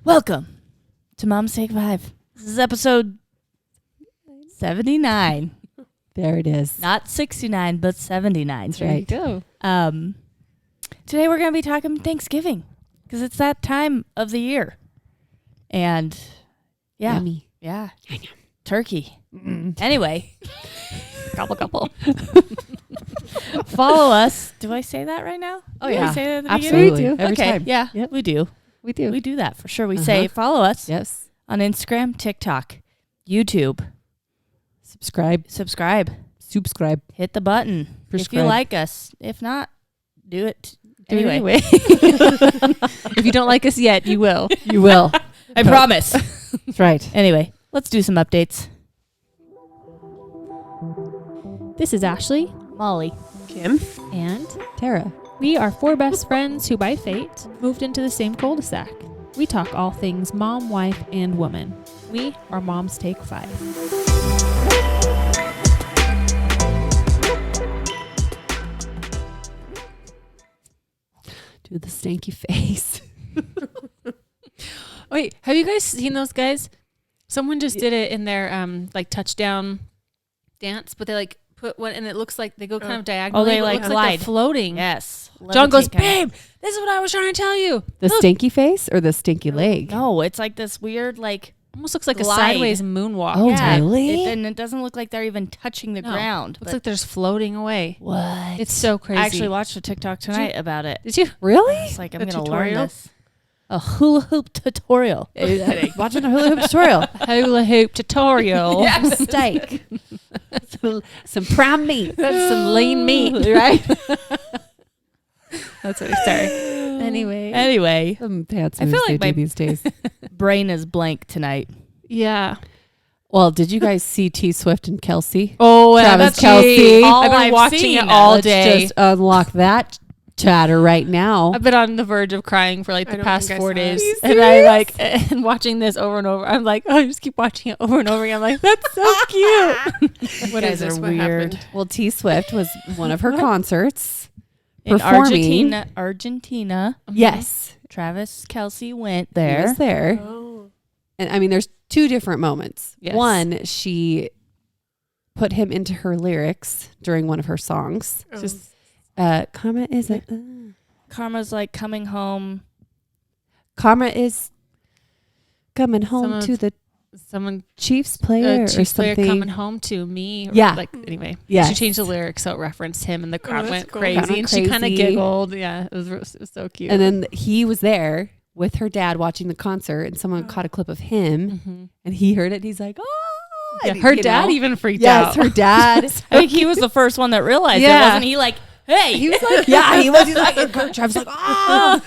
Welcome to Mom's Take 5. This is episode 79. There it is. Not 69, but 79. That's right. There you Today we're going to be talking Thanksgiving because it's that time of the year. And yeah. Yummy. Yeah. Turkey. Anyway. Couple. Follow us. Do I say that right now? Oh, Do I yeah. say that at the Absolutely. beginning? Every Okay. time. Yeah, Yep. we do. We do. We do that for sure. We say follow us Yes. on Instagram, TikTok, YouTube. Subscribe. Hit the button if you Prescribe. like us. If not, do it. Do it Anyway. anyway. If you don't like us yet, you will. You will. I promise. That's right. Anyway, let's do some updates. This is Ashley, Molly. Kim. and Tara. we are four best friends who, by fate, moved into the same cul-de-sac. We talk all things mom, wife, and woman. We are Mom's Take 5. Do the stanky face. Wait, have you guys seen those guys? Someone just did it in their like touchdown dance, but they like put one, and it looks like they go kind of diagonally. Oh, they, but it like, looks they're glide. floating. Yes. John goes, Levitate kind babe, this is what I was trying to tell you. The Look. stinky face or the stinky leg? No, it's like this weird, like, Almost looks like Glide. a sideways moonwalk. Oh, yeah, really? And it doesn't look like they're even touching the No. ground. Looks But like they're just floating away. What? It's so crazy. I actually watched a TikTok tonight about it. Did you? Really? It's like, I'm The going to learn tutorial? this. A hula hoop tutorial. Watching a hula hoop tutorial. Hula hoop tutorial. Some steak. some prime meat. That's some lean meat. Right? That's what he started. Anyway. Anyway, Some pants I feel moves like they my- do these days. brain is blank tonight. Yeah. Well, did you guys see T Swift and Kelsey? Oh, Travis that's Kelce. I've been I've watching seen it it. all Let's day. just unlock that chatter right now. I've been on the verge of crying for like I the don't past think I 4 saw days. it. And I like and watching this over and over. I'm like, oh, I just keep watching it over and over again. I'm like, that's so cute. What guys is this? are What weird. happened? Well, T Swift was one of her concerts. In Performing. Argentina, Yes. Travis Kelce went He there. was there. Oh. And I mean, there's two different moments. Yes. One, she put him into her lyrics during one of her songs. Oh. Just Karma is a, Karma's like coming home. Karma is coming home Someone- to the someone Chiefs player or Chiefs player something. coming home to me. Or Yeah. Like anyway. Yes. She changed the lyrics so it referenced him and the crowd that's went cool. crazy. Crowd went And she kind of crazy. giggled. Yeah. It was so cute. And then he was there with her dad watching the concert, and someone caught a clip of him, Mhm. and he heard it, and he's like, "Oh!" Yeah, And, her you dad know, even freaked yes, out. her dad. I think he was the first one that realized it. Yeah. Wasn't he like, hey? He was like, "Yeah, he was." He's like, and Travis was like, "Oh!"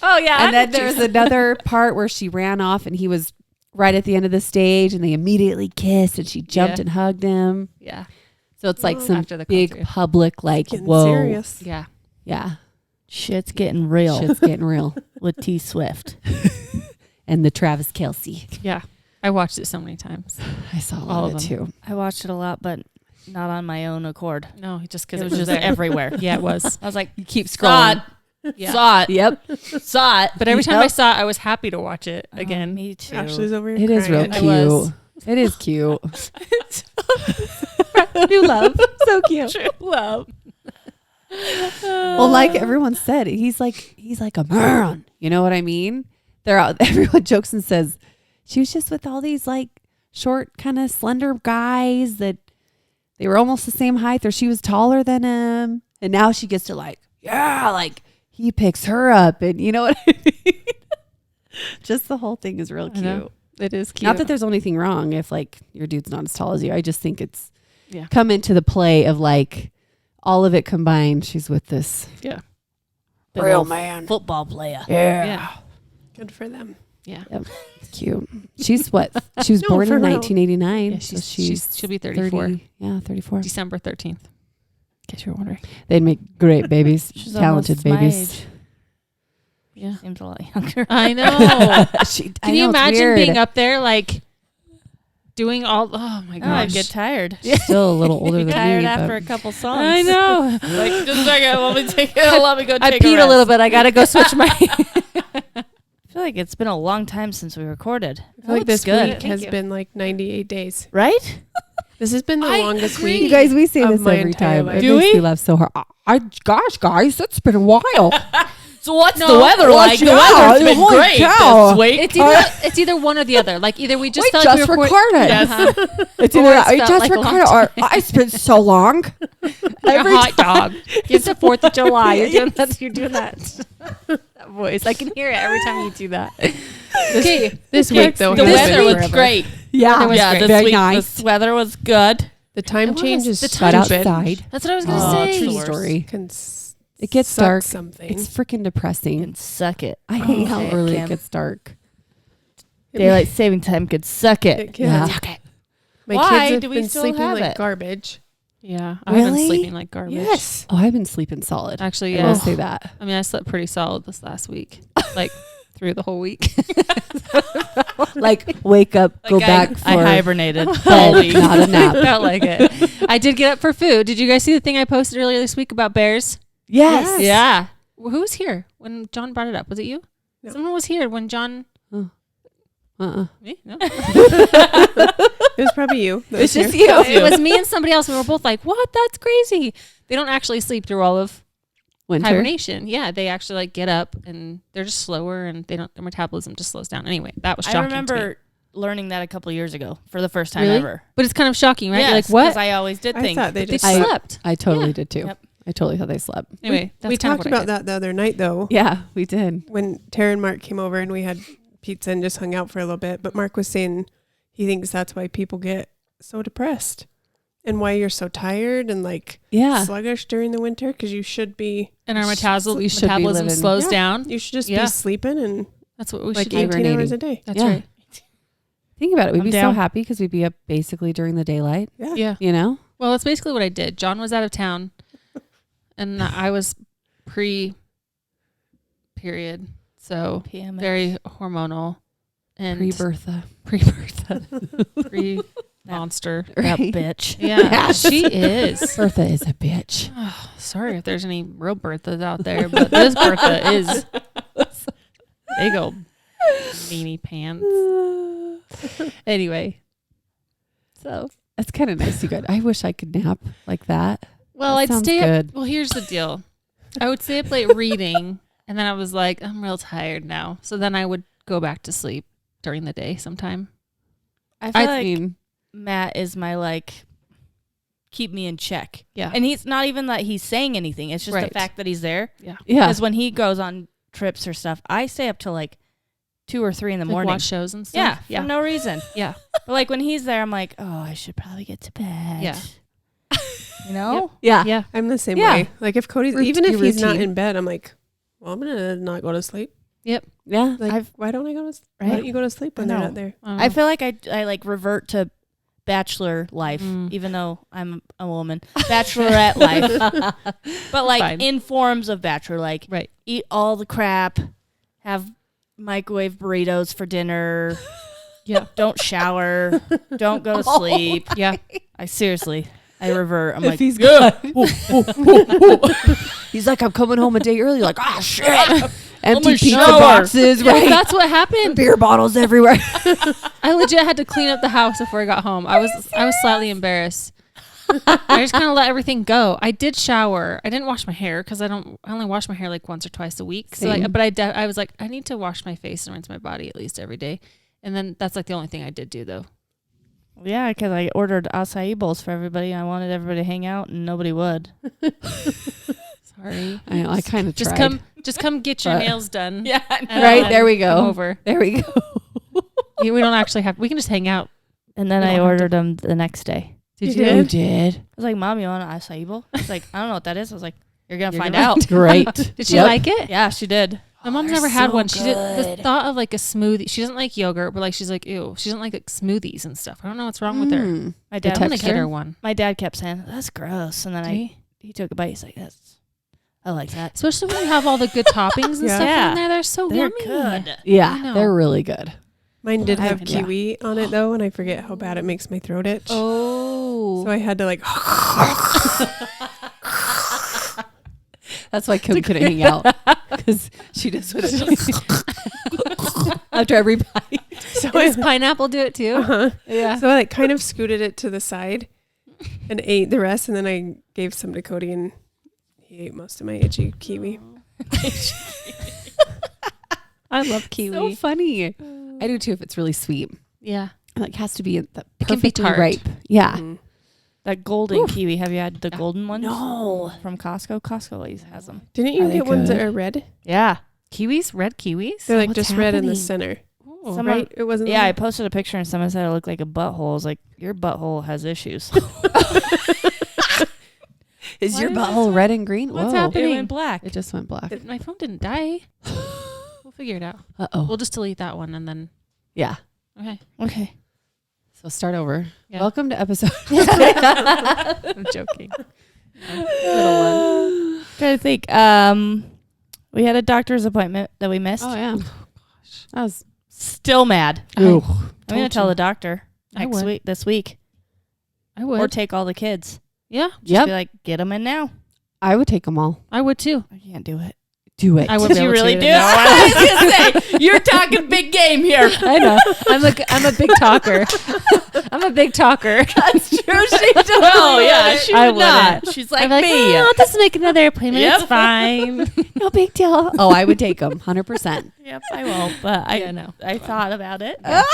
Oh yeah. And then there's another part where she ran off, and he was right at the end of the stage, and they immediately kissed, and she jumped Yeah. and hugged him. Yeah. So it's like Oh. some After the big concert. public, like, Getting whoa, serious. Yeah. yeah, Shit's getting real shit's getting real. with T Swift. And the Travis Kelce, Yeah. I watched it so many times. I saw All all of of it them. too. I watched it a lot, but not on my own accord. No, just because It it was just there. everywhere. Yeah, it was. I was like, You keep saw scrolling. it, Yeah. saw it, Yep, saw it. But every time I Yep. saw it, I was happy to watch it Oh, again. me too. Ashley's over here it is real crying. I was. cute. It is cute. New love. So cute. True love. Well, like everyone said, he's like a man. You know what I mean? They're out. Everyone jokes and says she was just with all these like short, kind of slender guys that they were almost the same height, or she was taller than him, and now she gets to like, yeah, like he picks her up, and you know what I mean? Just the whole thing is real I know. cute. It is cute. Not that there's anything wrong if like your dude's not as tall as you. I just think it's Yeah. come into the play of like all of it combined. She's with this Yeah. Big real old man. football player. Yeah. Good for them. Yeah. It's cute. She's what? She was No, born for in real. 1989. Yeah, so she'll be 34. 30, yeah, 34. December 13th. In case you were wondering. They'd make great babies. She's Talented almost my babies. age. Yeah. Seems a lot younger. I know. Can you imagine being up there like doing all? Oh my Oh, gosh. I'd get tired. Still a little older than Tired me. after But a couple songs. I know. Like, just a second, let me go I take peed a little bit. I gotta go switch my. I feel feel like it's been a long time since we recorded. I feel like this good. week has been like 98 days. Right? This has been the longest You week. guys, we say Of this my every entire time. life. It Do makes we? me laugh so hard. Gosh, guys, it's been a while. So what's the No, weather well, like? The yeah, weather's been holy great cow. this week. It's either one or the other. Like either we just We felt just like we were recorded. Uh-huh. It's Or either it's I felt just like a long recorded or it's been so long. You're a hot dog. It's the 4th of July. You're doing that. That voice. I can hear it every time you do that. Okay. This week, though, The has weather been was forever. great. Yeah, was Yeah, great. this Very week nice. the weather was good. The time was. change is The Got time stupid. outside. That's what I was going to Oh, say. true True story. Can It gets suck dark. Something. It's freaking depressing. And suck it. I hate how Okay, early Kim. it gets dark. Daylight saving time could suck it. It can. Yeah. Suck it. My Why kids have do we been still sleeping have like it? garbage. Yeah. I've been Really? sleeping like garbage. Yes. Oh, I've been sleeping solid. Actually, I will yeah. say that. I mean, I slept pretty solid this last week. Like through the whole week. Like, wake up, go back for I hibernated all bed, week. not a nap. Felt like it. I did get up for food. Did you guys see the thing I posted earlier this week about bears? Yes. Yeah. Well, who was here when John brought it up? Was it you? No. Someone was here when John. Me? No. It was probably you. that It's was just here. you. It was me and somebody else. We were both like, "What? That's crazy." They don't actually sleep through all of Winter. hibernation. Yeah, they actually like get up and they're just slower and their metabolism just slows down. Anyway, that was shocking. I to me. remember learning that a couple years ago for the first time Really? ever. But it's kind of shocking, right? You're Yes, like, what? 'cause I always did I think. thought they They just I- slept. I totally Yeah. did too. Yep. I totally thought they slept. Anyway, that's we kind of talked what I about did. that the other night, though, Yeah, we did. when Tara and Mark came over and we had pizza and just hung out for a little bit. But Mark was saying he thinks that's why people get so depressed and why you're so tired and like Yeah. sluggish during the winter, because you should be, And our We metabolism, should be metabolism living- slows Yeah. down. you should just Yeah. be sleeping and That's what we like should 18 do. hibernating. hours a day. That's Yeah. right. Think about it. We'd I'm be so down. happy because we'd be up basically during the daylight, Yeah. Yeah. you know? Well, that's basically what I did. John was out of town, and I was pre-period, so PMS. very hormonal and Pre-Bertha. pre-birth, pre-monster. That Right. bitch. Yeah, Yes. she is. Bertha is a bitch. Oh, sorry if there's any real Berthas out there, but this Bertha is big old meanie pants. Anyway, so That's kind of nice. You good. I wish I could nap like that. well, That I'd sounds stay good. up. Well, here's the deal. I would stay up late reading, and then I was like, I'm real tired now. So then I would go back to sleep during the day sometime. I feel I like mean, Matt is my like keep me in check. Yeah. And he's not even that he's saying anything. It's just Right. the fact that he's there. yeah. Because when he goes on trips or stuff, I stay up till like 2 or 3 in the Like morning. watch shows and Yeah, stuff. for no reason. Yeah. But like when he's there, I'm like, oh, I should probably get to bed. Yeah. You know? Yeah. Yeah. I'm the same Yeah. way. Like if Cody's, Rout- even if your he's not routine. in bed, I'm like, well, I'm going to not go to sleep. Yeah. Like, why don't I go to sleep? Why Right? don't you go to sleep when I they're know. not there? I feel like I like revert to bachelor life, Mm. even though I'm a woman. Bachelorette life. But like Fine. in forms of bachelor, like right. eat all the crap, have microwave burritos for dinner. Yeah. Don't shower. Don't go to sleep. Yeah. I seriously, I revert. I'm If like, he's yeah. He's like, I'm coming home a day early. Like, ah, shit. Empty gonna pizza shower. boxes, Yeah, right? that's what happened. Beer bottles everywhere. I legit had to clean up the house before I got home. I was slightly embarrassed. I just kind of let everything go. I did shower. I didn't wash my hair because I only wash my hair like once or twice a week. So Same. I was like, I need to wash my face and rinse my body at least every day. And then that's like the only thing I did do though. Yeah, because I ordered acai bowls for everybody. I wanted everybody to hang out, and nobody would. Sorry. I know. I kind of Just tried. come get your But- nails done. Yeah, and Right, then there we come go. over. There we go. We don't actually have. We can just hang out. and then You I don't have ordered them the next day. Did You you? did? did. I was like, Mom, you want an acai bowl? I was like, I don't know what that is. I was like, you're going to You're find gonna- out. Great. Did she Yep. like it? Yeah, she did. My mom's they're never had so one. She did the good. thought of like a smoothie. She doesn't like yogurt, but like she's like, ew. She doesn't like smoothies and stuff. I don't know what's wrong with her. Mm. My The dad, I'm gonna was get her saying- one. my dad kept saying, that's gross. And then he took a bite. He's like, I like that. Especially when you have all the good toppings and Yeah. stuff Yeah. in there. They're so They're yummy. good. I Yeah, know. they're really good. Mine did have Yeah. kiwi on it though, and I forget how bad it makes my throat itch. Oh. So I had to like, That's why Kim couldn't hang out because she just would. after every bite. So Does pineapple do it too? uh-huh. Yeah. So I like kind of scooted it to the side and ate the rest, and then I gave some to Cody, and he ate most of my itchy kiwi. I love kiwi. So funny. I do too if it's really sweet. Yeah. It like has to be the can be perfectly tart. ripe. Yeah. Mhm. That golden kiwi. Have you had the golden ones? No. From Costco. Costco always has them. Didn't you Are they get ones that good? are red? Yeah. Kiwis? Red kiwis? They're like What's just red in the happening? center, Oh. Someone- right? It wasn't. Yeah, I posted a picture and someone said it looked like a butthole. I was like, your butthole has issues. Is Why your is butthole red and green? What's Whoa. happening? It went black. It just went black. My phone didn't die. We'll figure it out. Uh-oh. We'll just delete that one and then. Yeah. Okay. Okay. So start over. Yeah. Welcome to episode. I'm joking. Little one. Trying to think. We had a doctor's appointment that we missed. Oh yeah. That was. Still mad. Ooh. I'm gonna Told tell you. the doctor I next would. week. This week, I would. or take all the kids. Yeah. Just Yep. be like, get them in now. I would take them all. I would too. I can't do it. Do it. I would Did be you able really to. do? No, I was gonna say you're talking big game here. I know. I'm a big talker. I'm a big talker. That's true. She does. Oh yeah, she I would not. wouldn't. She's like I'm like, me. "Oh, I'll just make another appointment. Yep. It's fine. No big deal. Oh, I would take them. 100%. Yep, I won't. But Yeah, no. I thought about it. But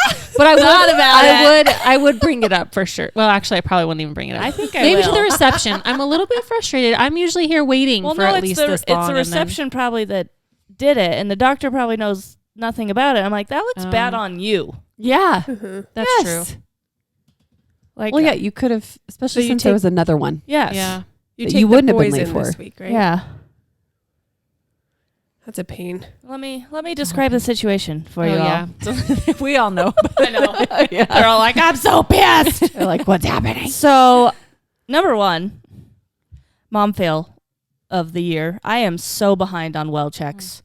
I Thought about I would bring it up for sure. Well, actually, I probably wouldn't even bring it up. I think I Maybe to will. the reception. I'm a little bit frustrated. I'm usually here waiting Well, for no, at it's least the this long. it's the and then- reception probably that did it, and the doctor probably knows nothing about it. I'm like, that looks bad on you. Yeah. Mhm. That's Yes. true. Like, Well, yeah, you could have, especially So you since there take- was another one. yes, Yeah. You That take you the wouldn't have been boys late in for. this week, right? yeah. That's a pain. Let me describe the situation for Oh, you yeah. all. We all know. I know. Yeah. They're all like, I'm so pissed. They're like, what's happening? So, number one, mom fail of the year. I am so behind on well checks.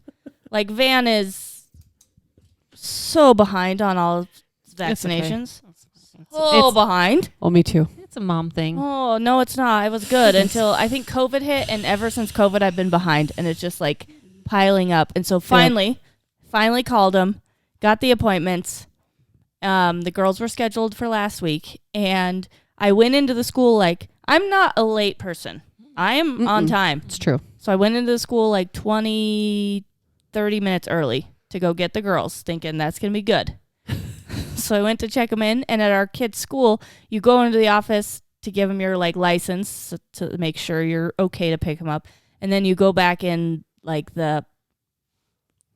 Like, Van is so behind on all It's okay. vaccinations. So behind. Well, me too. It's a mom thing. Oh, no, it's not. It was good until I think COVID hit. And ever since COVID, I've been behind. And it's just like piling up. And so finally called him, got the appointments. The girls were scheduled for last week. And I went into the school like, I'm not a late person. I am on Mm-mm. time. It's true. So I went into the school like 20, 30 minutes early to go get the girls, thinking that's going to be good. So I went to check them in, and at our kids' school, you go into the office to give them your like license to make sure you're okay to pick them up, and then you go back in like the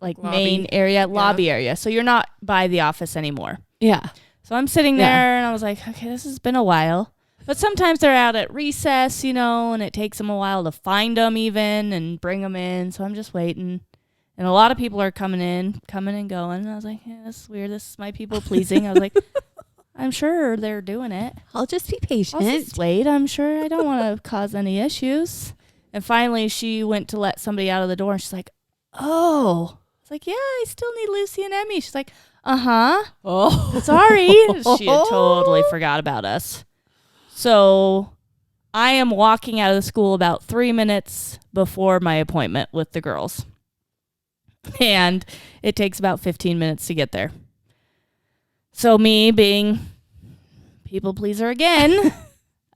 Lobby. main area, lobby area. So you're not by the office anymore. Yeah. So I'm sitting Yeah. there, and I was like, okay, this has been a while. But sometimes they're out at recess, and it takes them a while to find them even and bring them in. So I'm just waiting. And a lot of people are coming and going. And I was like, yeah, this is weird. This is my people pleasing. I was like, I'm sure they're doing it. I'll just be I'll patient. just wait. I'm sure I don't want to cause any issues. And finally, she went to let somebody out of the door. And she's like, oh. I was like, yeah, I still need Lucy and Emmy. She's like, uh-huh. Oh. Sorry. She had totally forgot about us. So I am walking out of the school about 3 minutes before my appointment with the girls. And it takes about 15 minutes to get there. So me being people pleaser again,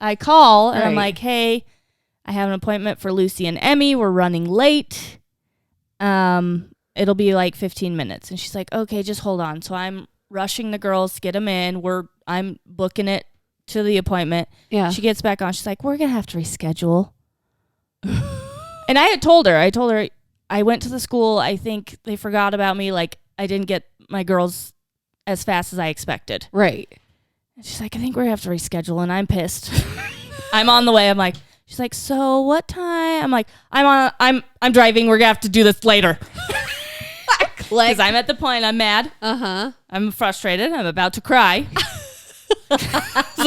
I call and I'm Right. like, hey, I have an appointment for Lucy and Emmy. We're running late. It'll be like 15 minutes. And she's like, okay, just hold on. So I'm rushing the girls to get them in. I'm booking it to the appointment. Yeah. She gets back on. She's like, we're going to have to reschedule. And I had told her, I went to the school. I think they forgot about me. Like, I didn't get my girls as fast as I expected. Right. And she's like, I think we're going to have to reschedule. And I'm pissed. I'm on the way. I'm like, she's like, so what time? I'm like, I'm driving. We're going to have to do this later. Because I'm at the point, I'm mad. Uh-huh. I'm frustrated. I'm about to cry. So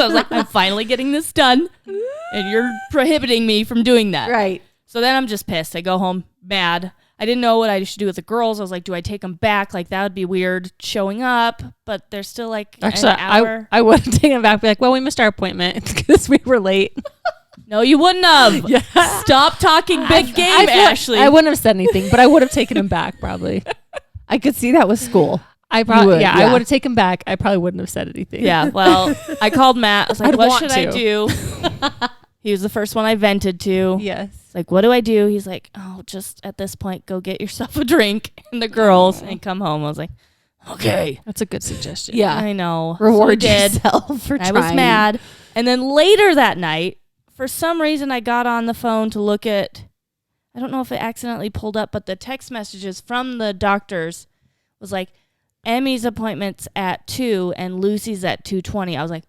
I was like, I'm finally getting this done. And you're prohibiting me from doing that. Right. So then I'm just pissed. I go home mad. I didn't know what I should do with the girls. I was like, do I take them back? Like, that would be weird showing up. But they're still like Actually, an hour. I would have taken it back. Be like, well, we missed our appointment because we were late. No, you wouldn't have. Stop talking big game, I feel like Ashley. I wouldn't have said anything, but I would have taken him back probably. I could see that with school. I probably, would, I yeah. would have taken back. I probably wouldn't have said anything. Yeah. Well, I called Matt. I was like, I'd what want should I to. do? He was the first one I vented to. Yes. It's like, what do I do? He's like, oh, just at this point, go get yourself a drink and the girls and come home. I was like, okay. That's a good suggestion. Yeah. I know. Reward So I did. yourself for I trying. was mad. And then later that night, for some reason, I got on the phone to look at, I don't know if it accidentally pulled up, but the text messages from the doctors was like, Emmy's appointment's at 2 and Lucy's at 2:20. I was like,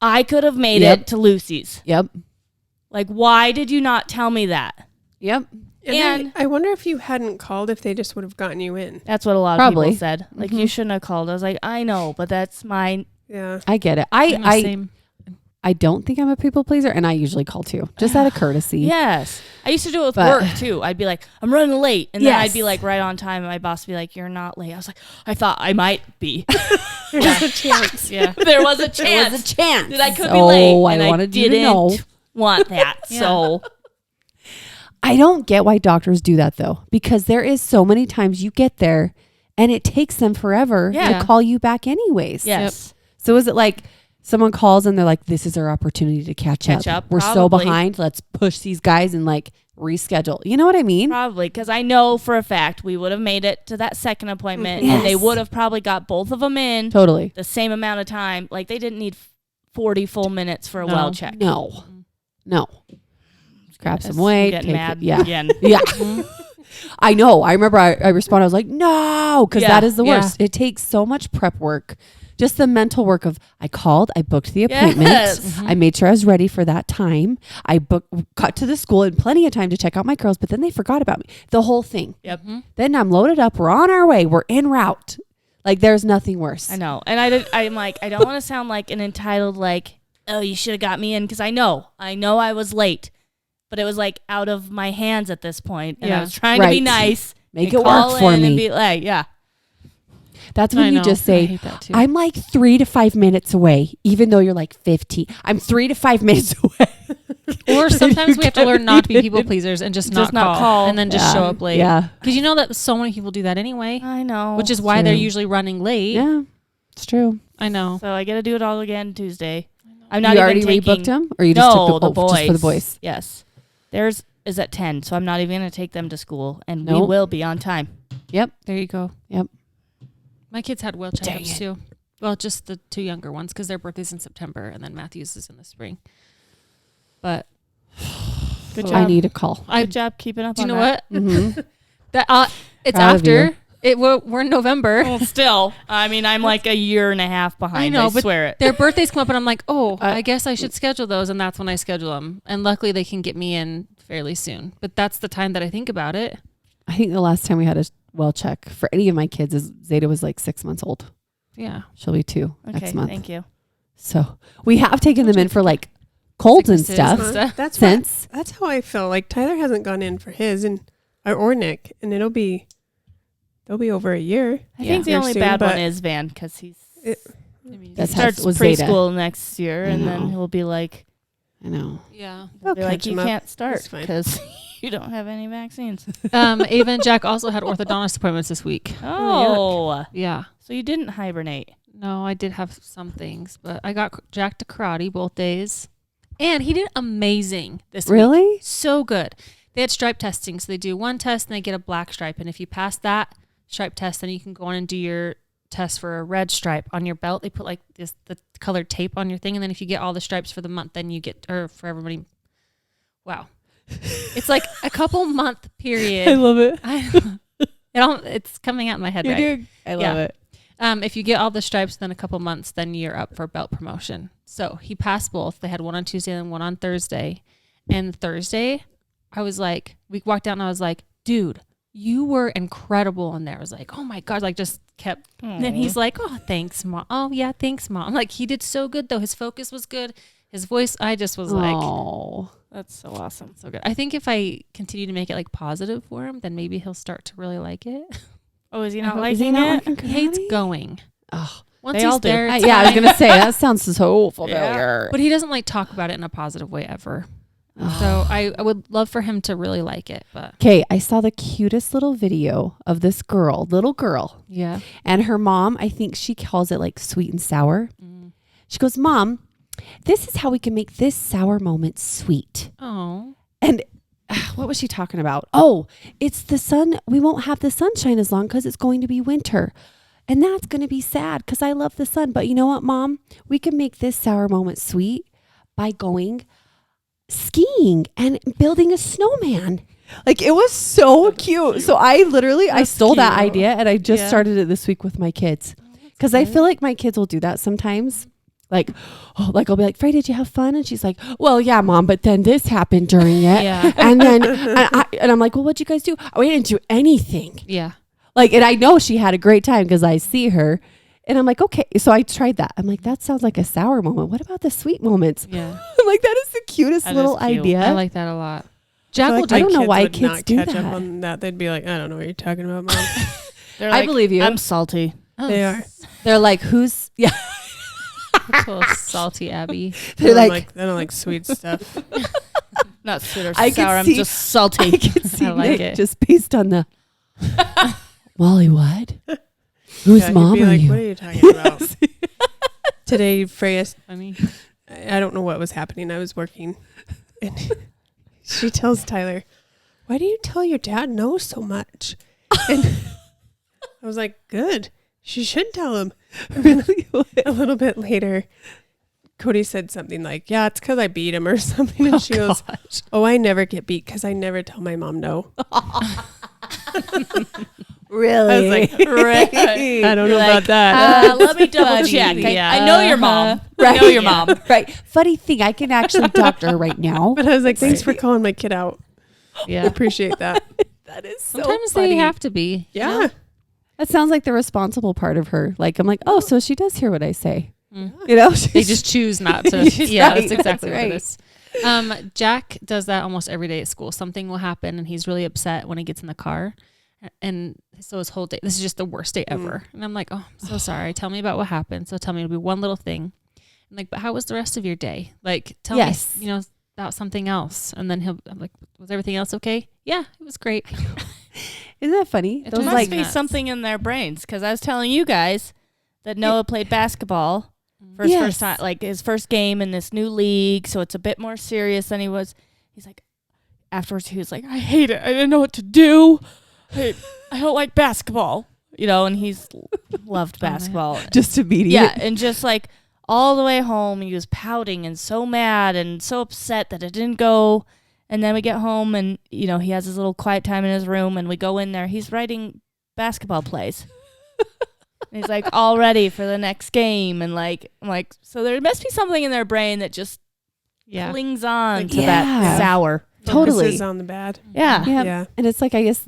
I could have made Yep. it to Lucy's. Yep. Like, why did you not tell me that? Yep. And I wonder if you hadn't called, if they just would have gotten you in. that's what a lot of Probably. people said. Like, you shouldn't have called. I was like, I know, but that's my, Yeah. I get it. I don't think I'm a people pleaser, and I usually call too, just out of courtersy. yes. I used to do it with But- work too. I'd be like, I'm running late. And then Yes. I'd be like right on time. And my boss would be like, you're not late. I was like, I thought I might be. There's a chance. Yeah. There was a There chance. was a chance that I could be So late. I And wanted you to didn't know. want that. Yeah. So I don't get why doctors do that though, because there is so many times you get there and it takes them forever Yeah. to call you back anyways. yes. So is it like someone calls and they're like, this is our opportunity to catch up. We're so probably. behind. Let's push these guys and like reschedule. You know what I mean? Probably, because I know for a fact we would have made it to that second appointment, and they Yes. would have probably got both of them in Totally. the same amount of time. Like, they didn't need 40 full minutes for a No. well check. No. No. Grab some I'm weight. getting take mad it. Yeah. again. Yeah. I know. I remember I responded. I was like, no, because Yeah, that is the yeah. worst. It takes so much prep work. Just the mental work of I called, I booked the appointment. Yes. I made sure I was ready for that time. I got to the school in plenty of time to check out my girls, but then they forgot about me. The whole thing. Yep. Then I'm loaded up. We're on our way. We're en route. Like there's nothing worse. I know. And I'm like, I don't want to sound like an entitled, like, oh, you should have got me in, because I know I was late. But it was like out of my hands at this point, and I Yeah. was trying to be Right. nice. Make and it call work for in me. And be like, yeah. That's I when you know. just I say, hate that too. I'm like 3 to 5 minutes away, even though you're like 15. I'm 3 to 5 minutes away. Or sometimes we have to gotta learn not to be be- people pleasers and just Just not not call, call. and then just Yeah. show up late. Yeah. Because you know that so many people do that anyway, I know. which is why they're True. usually running late. Yeah. It's true. I know. So I got to do it all again Tuesday. I'm You not already even taking. rebooked them? Or you just No, took the boys. just for the boys? Yes. Theirs is at 10, so I'm not even going to take them to school, and we Nope. will be on time. Yep. There you go. Yep. My kids had well Dang checkups it. too. Well, just the two younger ones because their birthday's in September and then Matthew's is in the spring. But Good So job. I need a call. Good job keeping up do you on know that. what? Mm-hmm. That it's Proud of after we're in November. Well, still, I mean, I'm like a year and a half behind. I know, I but swear it. Their birthdays come up and I'm like, oh, I- I guess I should schedule those, and that's when I schedule them. And luckily, they can get me in fairly soon. But that's the time that I think about it. I think the last time we had a well check for any of my kids is Zeta was like 6 months old. Yeah. She'll be 2 Okay, next month. thank you. So we have taken them in for like colds and Sicknesses stuff and stuff. That's since. That's how I feel. Like Tyler hasn't gone in for his or Nick, and they'll be over a year. I Yeah. think the Here only soon, bad one but- is Van, because he That's how starts it was Zeta. preschool next year, I and know. then he'll be like, I know. Yeah. he'll be They'll like, catch you him up. can't start It's fine. because you don't have any vaccines. Ava and Jack also had orthodontist appointments this week. Oh, Yeah. so you didn't hibernate. No, I did have some things, but I got Jack to karate both days. And he did amazing this week. Really? So good. They had stripe testing. So they do one test and they get a black stripe. And if you pass that stripe test, then you can go on and do your test for a red stripe on your belt. They put like the colored tape on your thing. And then if you get all the stripes for the month, then you get, or for everybody. Wow. It's like a couple month period. love it. It's coming out in my head right. doing. I love Yeah. it. If you get all the stripes within a couple months, then you're up for belt promotion. So he passed both. They had one on Tuesday and one on Thursday. And Thursday, I was like, we walked out and I was like, dude, you were incredible in there. I was like, oh my God, like just kept. And then he's like, oh, thanks, Mom. Oh, yeah, thanks, Mom. Like he did so good though. His focus was good. His voice, I just was like, Oh, That's so awesome. so good. I think if I continue to make it like positive for him, then maybe he'll start to really like it. Oh, is he I not hope- liking is he not it? liking He hates karate? going. Oh, Once They he's all do. there, it's yeah. I was fine. gonna say that sounds so familiar. But he doesn't like talk about it in a positive way ever. So I would love for him to really like it, but Okay, I saw the cutest little video of this little girl, yeah. and her mom, I think she calls it like sweet and sour. She goes, Mom, this is how we can make this sour moment sweet. Oh. And what was she talking about? Oh, it's the sun. We won't have the sunshine as long because it's going to be winter. And that's going to be sad because I love the sun. But you know what, Mom? We can make this sour moment sweet by going skiing and building a snowman. Like, it was so cute. So I stole that cute. idea and I just Yeah. started it this week with my kids. Because I feel like my kids will do that sometimes. Like, I'll be like, Frey, did you have fun? And she's like, well, yeah, Mom, but then this happened during it. Yeah. And then, and I'm like, well, what'd you guys do? Oh, we didn't do anything. Yeah. Like, and I know she had a great time because I see her. And I'm like, okay. So I tried that. I'm like, that sounds like a sour moment. What about the sweet moments? Yeah. I'm like, that is the cutest That little is cute. idea. I like that a lot. Jack will like do I don't know kids why would kids not do catch that. up on that. They'd be like, I don't know what you're talking about, Mom. They're I believe you. I'm salty. They are. They're like, who's, yeah. Little salty Abby. They're like, I don't like sweet stuff. Not sweet or I can sour. I'm see- just salty. I can see I like Nick it. just based on the, Molly, what? Whose Yeah, he'd mom be are like, you? what are you talking about? Today, Freya, Funny. I don't know what was happening. I was working. And she tells Tyler, why do you tell your dad no so much? And I was like, good. She should tell him. Really? A little bit later, Cody said something like, yeah, it's because I beat him or something. And she goes, oh, I never get beat because I never tell my mom no. Really? I was like, Right. I don't know You're about like, that. let me double check. Yeah. I know your mom. Right. I know your mom. Right. Funny thing, I can actually talk to her right now. But I was like, thanks for calling my kid out. I Yeah. appreciate that. That is so Sometimes funny. they have to be. you Yeah. know? That sounds like the responsible part of her. Like, I'm like, oh, so she does hear what I say. Mm. You know? They just choose not to. She's Yeah, right. that's exactly That's what it is. Jack does that almost every day at school. Something will happen and he's really upset when he gets in the car. And so his whole day, this is just the worst day ever. And I'm like, oh, I'm so sorry. Tell me about what happened. So tell me, it'll be one little thing. I'm like, but how was the rest of your day? Like, tell Yes. me, about something else. And then I'm like, was everything else okay? Yeah, it was great. Isn't that funny? It Those There drives must like be nuts. something in their brains because I was telling you guys that Noah played basketball for his Yes. first time, like his first game in this new league. So it's a bit more serious than he was. He's like, afterwards, he was like, I hate it. I didn't know what to do. I don't like basketball, and he's loved man. basketball. just immediate. Yeah, and just like all the way home, he was pouting and so mad and so upset that it didn't go. And then we get home and, he has his little quiet time in his room and we go in there. He's writing basketball plays. And he's like all ready for the next game. And like, I'm like, so there must be something in their brain that just Yeah. clings on Like, to that yeah. sour. Totally. Focuses on the bad. Yeah. Yeah. Yeah. And it's like, I guess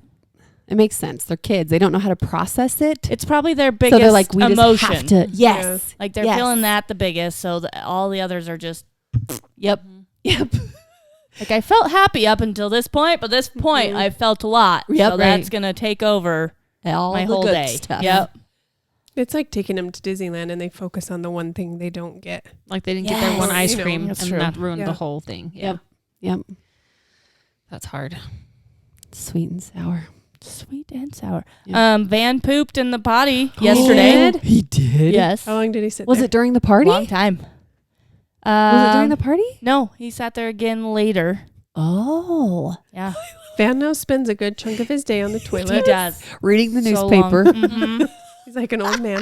it makes sense. They're kids. They don't know how to process it. It's probably their So biggest they're like, we emotion. just have to. Yes. Like they're Yes. feeling that the biggest. So all the others are just, Yep. Yep. like I felt happy up until this point, but this point I felt a lot. Yep. So Right. that's going to take over All my the whole good day. stuff. Yep. It's like taking them to Disneyland and they focus on the one thing they don't get. Like they didn't get their one Yes. ice You know, cream that's and true. that ruined Yeah. the whole thing. Yeah. Yep. Yep. That's hard. Sweet and sour. Sweet and sour. Yeah. Van pooped in the potty yesterday. He did? Yes. How long did he sit Was there? it during the party? Long time. Was it during the party? No, he sat there again later. Oh. Yeah. Van now spends a good chunk of his day on the He toilet. does. Reading the So newspaper. long. Mhm. He's like an old man.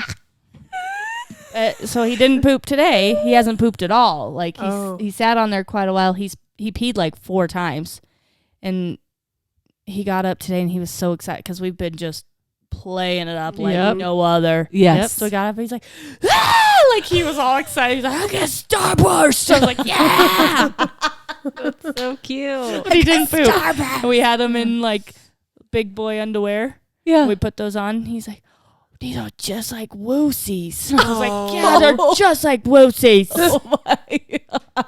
So he didn't poop today. He hasn't pooped at all. Like Oh. he sat on there quite a while. He peed like 4 times, and he got up today and he was so excited because we've been just playing it up like Yep. no other. Yes. So he got up and he's like, ah! Like he was all excited. He's like, I get Starburst. So I was like, yeah. So cute. But he didn't poop. And we had him in like big boy underwear. Yeah. We put those on. He's like, these are just like woosies. I was Oh. like, yeah, they're just like woosies. my.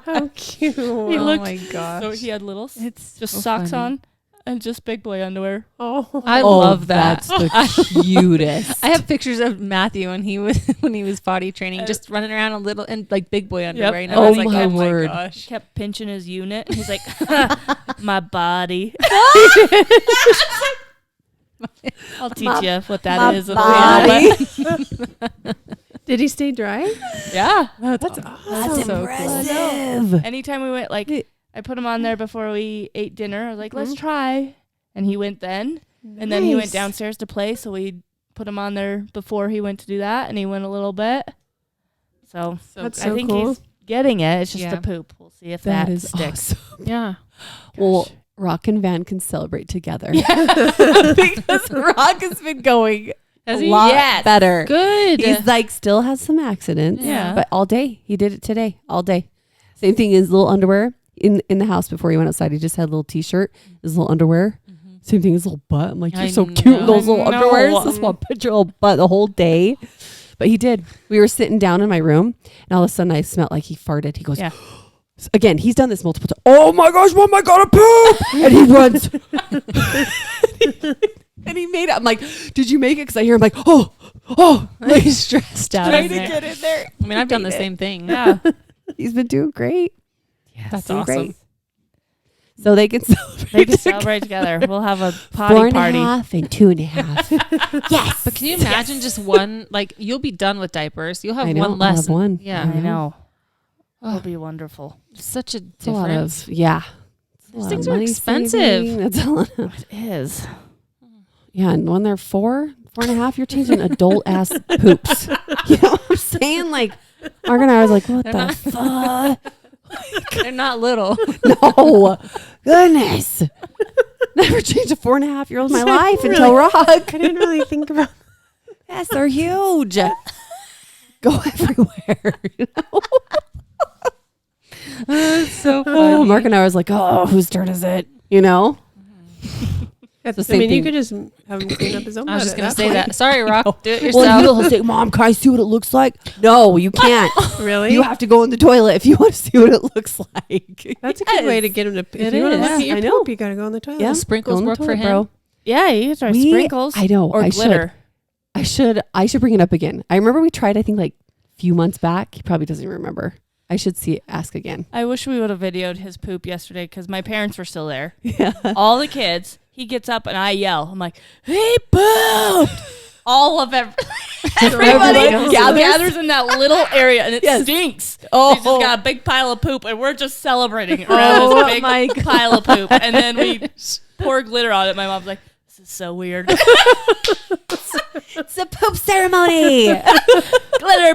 How cute. He looked- my gosh. So he had little It's just so socks funny. on. and just big boy underwear. Oh, I love that. That's the cutest. I have pictures of Matthew when he was potty training, just running around a little in like big boy underwear. Yep. You know? I Oh was like, my oh word. my gosh. Kept pinching his unit. And he's like, my body. I'll teach you what that is. did he stay dry? Yeah. That's That's awesome. so impressive. Anytime we went, like, I put him on there before we ate dinner. I was like, let's try. And he went then. And then he went Nice. downstairs to play. So we put him on there before he went to do that. And he went a little bit. So That's I so think cool. he's getting it. It's just Yeah. the poop. We'll see if That that, is sticks. awesome. Yeah. Well, Rock and Van can celebrate together. Because Rock has been going Has a he? lot Yes. better. Good. He's like still has some accidents. Yeah. But all day. He did it today. All day. Same thing as little underwear in the house before he went outside. He just had a little t-shirt, his little underwear. Same thing as little butt. I'm like, you're I so cute in those little know. underwears. Just want to put your little butt the whole day. But he did. We were sitting down in my room and all of a sudden I smelled like he farted. He goes, Yeah. Again, he's done this multiple times. Oh my gosh, Mom, I gotta poop. And he runs. And he made it. I'm like, did you make it? Because I hear him like, like He's stressed out. trying in to there. get in there. I mean, I've done the same thing. Yeah. He's been doing great. That's doing awesome. great. So they can celebrate. They can celebrate together. We'll have a potty 4.5 party. and 2.5. Yes. But can you imagine just one? Like, you'll be done with diapers. You'll have I know, one I'll less. have one. Yeah. I know. It'll Oh, be wonderful. such a It's a lot difference. of, yeah. It's a Those lot things of are money expensive. saving. That's a lot of, It is. yeah. And when they're 4.5, you're changing adult ass poops. You know what I'm saying? Like, Mark and I was like, what They're the not- fuck? They're not little. No. Goodness. Never changed a 4.5-year-old in my life until Rock. I didn't really think about. Yes, they're huge. Go everywhere. You know? It's so Oh, Mark and I was like, oh, whose turn is it? You know? That's, the I same mean, you thing. could just have him clean up his own. I was butt just at gonna that say point. that. Sorry, Rock. Do it Well, yourself. you'll say, Mom, can I see what it looks like? No, you can't. Really? You have to go in the toilet if you want to see what it looks like. That's a good way to get him to. If It you want to is. look at your I know. poop, you gotta go in the toilet. Yeah. Sprinkles Go in the work for toilet, him. bro. Yeah, you can try We- sprinkles. I know. Or I glitter. I should bring it up again. I remember we tried, I think, like a few months back. He probably doesn't even remember. I should ask again. I wish we would have videoed his poop yesterday because my parents were still there. Yeah. All the kids. He gets up and I yell. I'm like, he pooped. All of everybody Everybody gathers in that little area and it Yes. stinks. Oh. He's just got a big pile of poop and we're just celebrating around Oh this my big pile of poop. And then we pour glitter on it. My mom's like, this is so weird. It's a poop ceremony. Glitter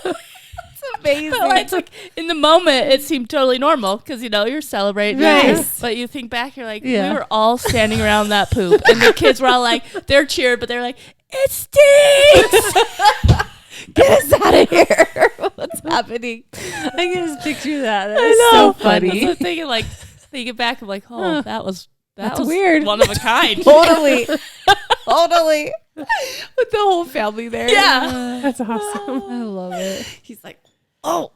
poop. Amazing. Well, it's like in the moment it seemed totally normal because you're celebrating, Yes. but you think back, you're like, Yeah. we were all standing around that poop, and the kids were all like, they're cheered, but they're like, it stinks. Get us out of here. What's happening? I can just picture that. I That's know. so funny. So thinking back, I'm like, oh, that was That's was weird. one of a kind. Totally. Totally. With the whole family there. Yeah. That's awesome. I love it. He's like, oh,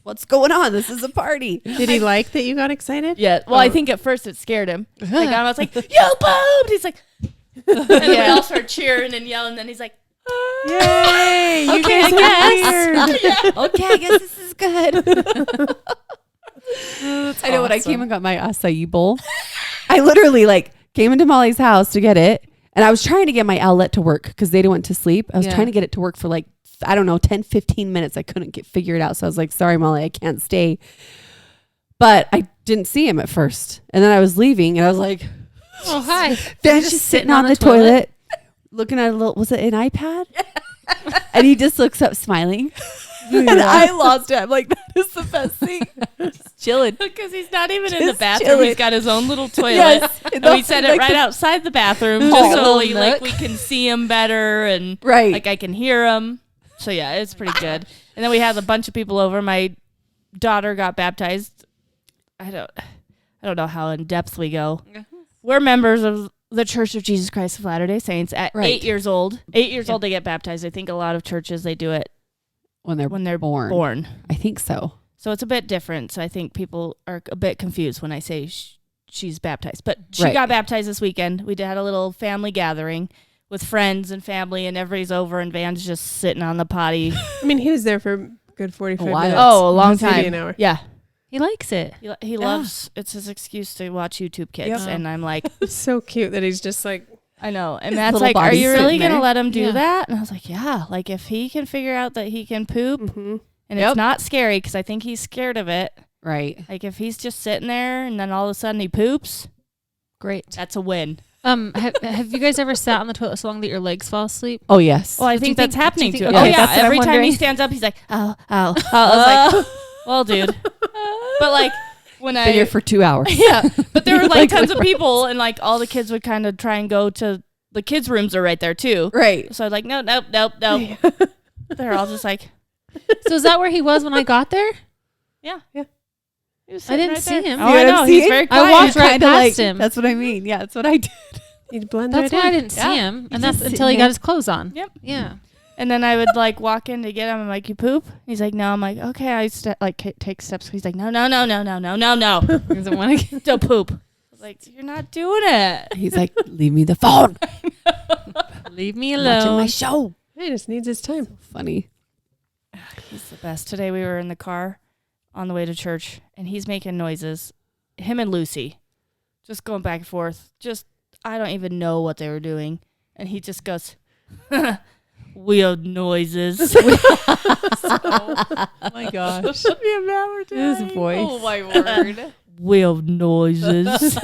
what's going on? This is a party. Did he like that you got excited? Yeah. Well, I think at first it scared him. Like I was like, you pooped. He's like, and then we all start cheering and yelling. And then he's like, Yay! You Okay, guys I are weird. Okay, I guess this is good. I know when I awesome. came and got my acai bowl, I literally came into Molly's house to get it. And I was trying to get my outlet to work because they went to sleep. I was Yeah. trying to get it to work for 10, 15 minutes. I couldn't figure it out. So I was like, sorry, Molly, I can't stay. But I didn't see him at first. And then I was leaving and I was like, Oh, hi. Ben's just sitting on the toilet, looking at was it an iPad? And he just looks up smiling. And I lost it. I'm like, that is the best thing. Just chilling. because he's not even in the Just bathroom. chilling. He's got his own little toilet. Yes. And we set it right outside the bathroom just Oh. so Little nook. we can see him better and Right. I can hear him. So yeah, it's pretty good. And then we had a bunch of people over. My daughter got baptized. I don't know how in depth we go. We're members of the Church of Jesus Christ of Latter-day Saints at Right. 8 years old. 8 years old they get baptized. I think a lot of churches they do it when they're when they're born. born. I think so. So it's a bit different. So I think people are a bit confused when I say she's baptized. But she Right. got baptized this weekend. We had a little family gathering with friends and family, and everybody's over, and Van's just sitting on the potty. I mean, he was there for a good 45 A while. minutes. Oh, a long Maybe time. an hour. Yeah. He likes it. He loves, it's his excuse to watch YouTube Kids. Yep. And I'm like, It's so cute that he's just like, I know. And His Matt's little like, are body's you really sitting going to there. let him do Yeah. that? And I was like, yeah. Like, if he can figure out that he can poop mhm. and Yep. it's not scary, because I think he's scared of it. Right. Like, if he's just sitting there and then all of a sudden he poops, Great. that's a win. Have you guys ever sat on the toilet so long that your legs fall asleep? Oh, yes. Well, I Do you think that's think- happening do to you him. think- Oh, okay, yeah. that's what I'm Every time he wondering. stands up, he's like, ow, ow. I was like, well, dude. But, like, when Been here for 2 hours. yeah. But there were, like, Like, tons of people, and, like, all the kids would kind of try and go to the kids' rooms are right there, too. Right. So I was like, nope. They're all just like, So is that where he was when I got there? yeah. Yeah. He was I sitting didn't right see there. him. Oh, You I didn't know. see He's him? very I quiet. walked right Kinda past him. That's what I mean. Yeah, that's what I did. He'd blend That's right why I in. didn't see Yeah. him, and just that's until sitting he there. got his clothes on. Yep. Yeah. And then I would like walk in to get him. I'm like, you poop? He's like, no. I'm like, okay. I take steps. He's like, no. He doesn't want to. Don't poop. I was like, you're not doing it. He's like, leave me the phone. Leave me I'm watching alone. my show. He just needs his time. Funny. He's the best. Today we were in the car on the way to church, and he's making noises. Him and Lucy, just going back and forth. Just I don't even know what they were doing, and he just goes, weird noises. Oh my gosh. His voice. Oh my word. Weird noises.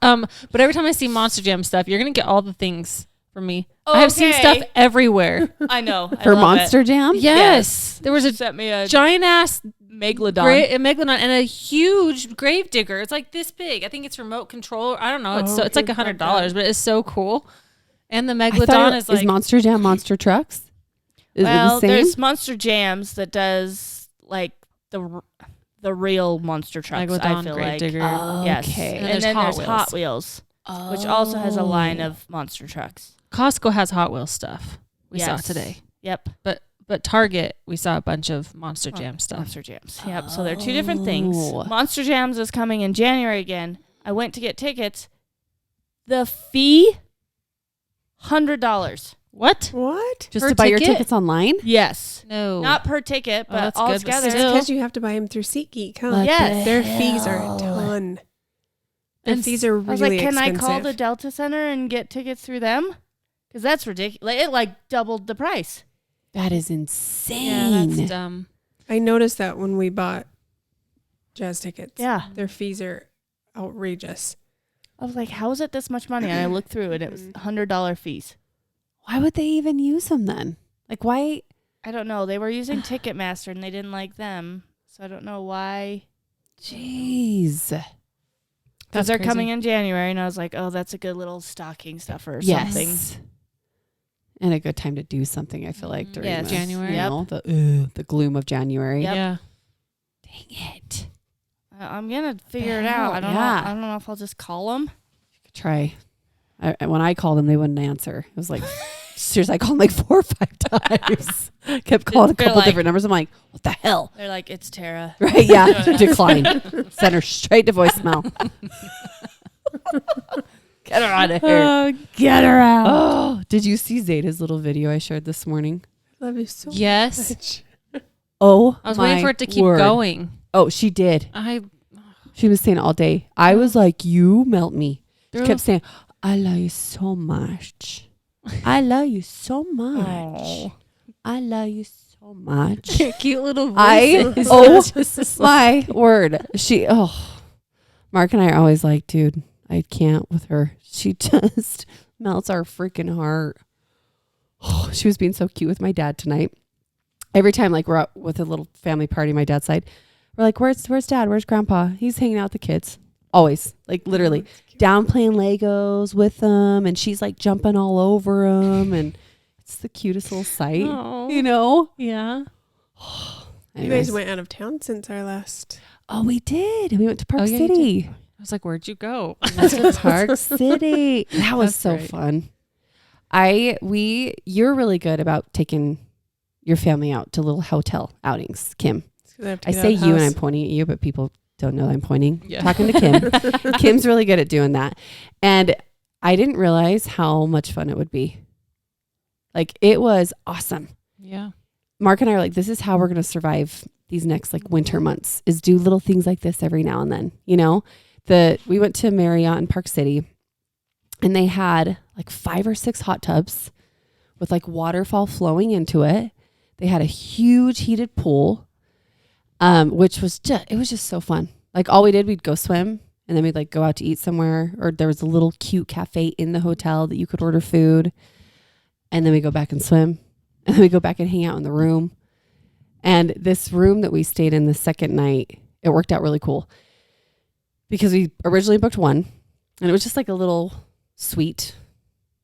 But every time I see Monster Jam stuff, you're gonna get all the things from me. I have seen stuff Okay. everywhere. I know. I For love Monster Jam? Yes. There was It. a Sent me a giant ass megalodon. a megalodon and a huge grave digger. It's like this big. I think it's remote control. I don't know. It's Oh, it's like you've got $100, but it's so cool. And the I megalodon thought is like Monster Jam Monster Trucks? Is Well, it the same? there's Monster Jams that does like the real monster trucks. I megalodon, feel grave like digger. yes, Okay. And and there's then Hot there's Wheels. Hot Wheels, which also has a line of monster trucks. Costco has Hot Wheels stuff. We saw Yes. today. Yep, But Target, we saw a bunch of Monster Jam stuff. Monster Jams. Yep. So they're two different things. Oh. Monster Jams is coming in January again. I went to get tickets. The fee, $100. What? What? Just per to buy your ticket? tickets online? Yes, No. not per ticket, Oh, but that's all good, but together. still. Because you have to buy him through SeatGeek, huh? What Yes. the Their fees are a hell? ton. Their And fees are I was really like, can expensive. I call the Delta Center and get tickets through them? Because that's ridiculous. It like doubled the price. That is Yeah, insane. that's dumb. I noticed that when we bought jazz tickets. Yeah. Their fees are outrageous. I was like, how is it this much money? And I looked through it. It was $100 fees. Why would they even use them then? Like, why? I don't know. They were using Ticketmaster and they didn't like them. So I don't know why. Jeez. Because That's they're crazy. coming in January. And I was like, oh, that's a good little stocking stuffer or something. Yes. And a good time to do something, I feel like, during Yes. this, January. You know, the gloom of January. Yep. Yeah. Dang it. I'm going to figure it hell? out. I don't know. Yeah. I don't know if I'll just call them. Try. When I called them, they wouldn't answer. It was like, seriously, I called them like 4 or 5 times. Kept calling a They're couple like- different numbers. I'm like, what the hell? They're like, it's Tara. Right? Yeah. Decline. Send her straight to voicemail. Get her out of here. Oh, get her out. Oh, did you see Zeta's little video I shared this morning? Love you so Yes. much. Oh, I was waiting my for it to keep word. going. Oh, she did. She was saying all day. I was like, you melt me. She kept saying, I love you so much. I love you so much. Oh. I love you so much. Cute little voice. My word. Mark and I are always like, dude, I can't with her. She just melts our freaking heart. Oh, she was being so cute with my dad tonight. Every time, like, we're out with a little family party, my dad's side, we're like, where's dad? Where's grandpa? He's hanging out with the kids. Always, like, literally down playing Legos with them. And she's like jumping all over them. And it's the cutest little sight, Oh. you know? Yeah. You Anyways. guys went out of town since our last. Oh, we did. We went to Park Oh, yeah, you City. I was like, where'd you go? Went to Park City. That was That's so great. fun. You're really good about taking your family out to little hotel outings, Kim. Because 'Cause have to I get out say of the you and I'm house. pointing at you, but people don't know that I'm pointing. Yeah. Talking to Kim. Kim's really good at doing that. And I didn't realize how much fun it would be. Like, it was awesome. Yeah. Mark and I are like, this is how we're going to survive these next like winter months, is do little things like this every now and then. You know, we went to Marriott in Park City and they had like 5 or 6 hot tubs with like waterfall flowing into it. They had a huge heated pool, which was it was just so fun. Like all we did, we'd go swim and then we'd like go out to eat somewhere, or there was a little cute cafe in the hotel that you could order food. And then we go back and swim. And then we go back and hang out in the room. And this room that we stayed in the second night, it worked out really cool because we originally booked one and it was just like a little suite,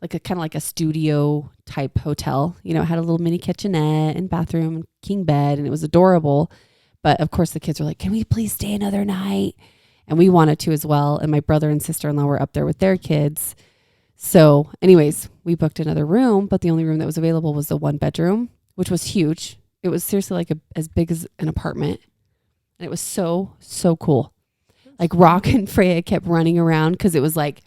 like a kind of like a studio type hotel. You know, it had a little mini kitchenette and bathroom and king bed, and it was adorable. But of course the kids were like, can we please stay another night? And we wanted to as well. And my brother and sister-in-law were up there with their kids. So anyways, we booked another room, but the only room that was available was the 1 bedroom, which was huge. It was seriously like as big as an apartment. And it was so, so cool. Like Rock and Freya kept running around because it was like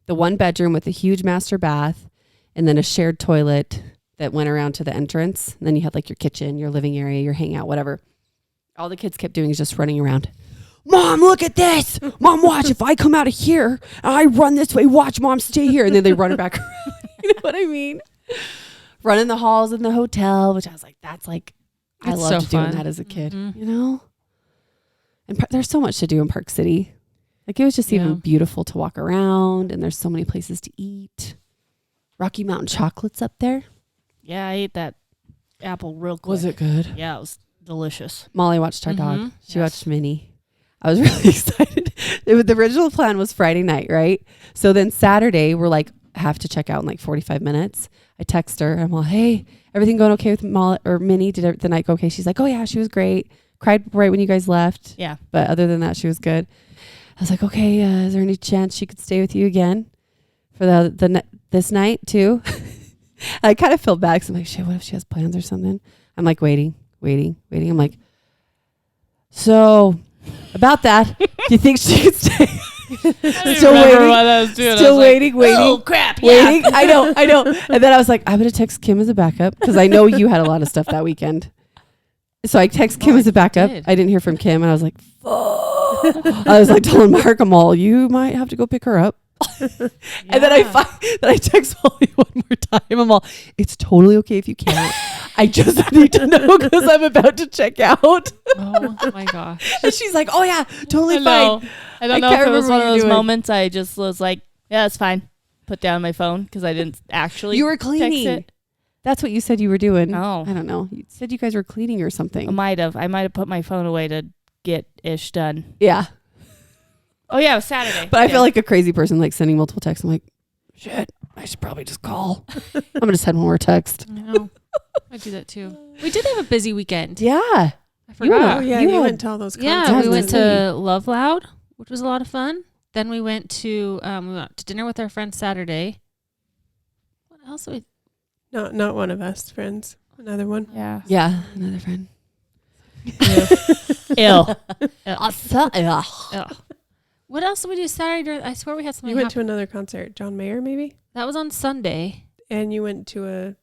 the 1 bedroom with a huge master bath and then a shared toilet that went around to the entrance. And then you had like your kitchen, your living area, your hangout, whatever. All the kids kept doing is just running around. Mom, look at this. Mom, watch. If I come out of here, I run this way. Watch, Mom, stay here. And then they run it back around. You know what I mean? Running the halls in the hotel, which I was like, that's like, I It's loved so doing fun. that as a kid, Mhm. you know? And there's so much to do in Park City. Like it was just Yeah. even beautiful to walk around, and there's so many places to eat. Rocky Mountain chocolates up there. Yeah, I ate that apple real quick. Was it good? Yeah, it was delicious. Molly watched our dog. Mhm. She Yes. watched Minnie. I was really excited. The original plan was Friday night, right? So then Saturday, we're like, have to check out in like 45 minutes. I text her. I'm all, hey, everything going okay with Molly or Minnie? Did the night go okay? She's like, oh yeah, she was great. Cried right when you guys left. Yeah. But other than that, she was good. I was like, okay, is there any chance she could stay with you again for this night too? I kind of feel bad because I'm like, shit, what if she has plans or something? I'm like, waiting. I'm like, so about that, do you think she could stay? Still waiting. What I was doing. Still waiting. Oh crap! Yeah. Waiting. I know. And then I was like, I'm going to text Kim as a backup because I know you had a lot of stuff that weekend. So I text Kim as a backup. did. I didn't hear from Kim and I was like, fuck. I was like telling Mark, I'm all, you might have to go pick her up. And then I find that I text Molly one more time. I'm all, it's totally okay if you can't. I just need to know because I'm about to check out. Oh my gosh. And she's like, oh yeah, totally I know. fine. I don't I know can't if it was remember one what of you're those doing. moments I just was like, yeah, it's fine. Put down my phone because I didn't actually. You were text cleaning. it. That's what you said you were doing. No. I don't know. You said you guys were cleaning or something. I might have put my phone away to get ish done. Yeah. Oh yeah, it was Saturday. But I feel like a crazy person, like sending multiple texts. I'm like, shit, I should probably just call. I'm going to send one more text. I know. I do that too. We did have a busy weekend. Yeah. I You forgot. Oh yeah, You you, had- went to all those concerts. Yeah, Sounds we went lovely. to Love Loud, which was a lot of fun. Then we went to dinner with our friends Saturday. What else? Not one of us friends. Another one. yeah. Yeah. Another friend. Ill. Ugh. What else did we do Saturday? I swear we had something. You went happen. to another concert. John Mayer, maybe. That was on Sunday. And you went to a.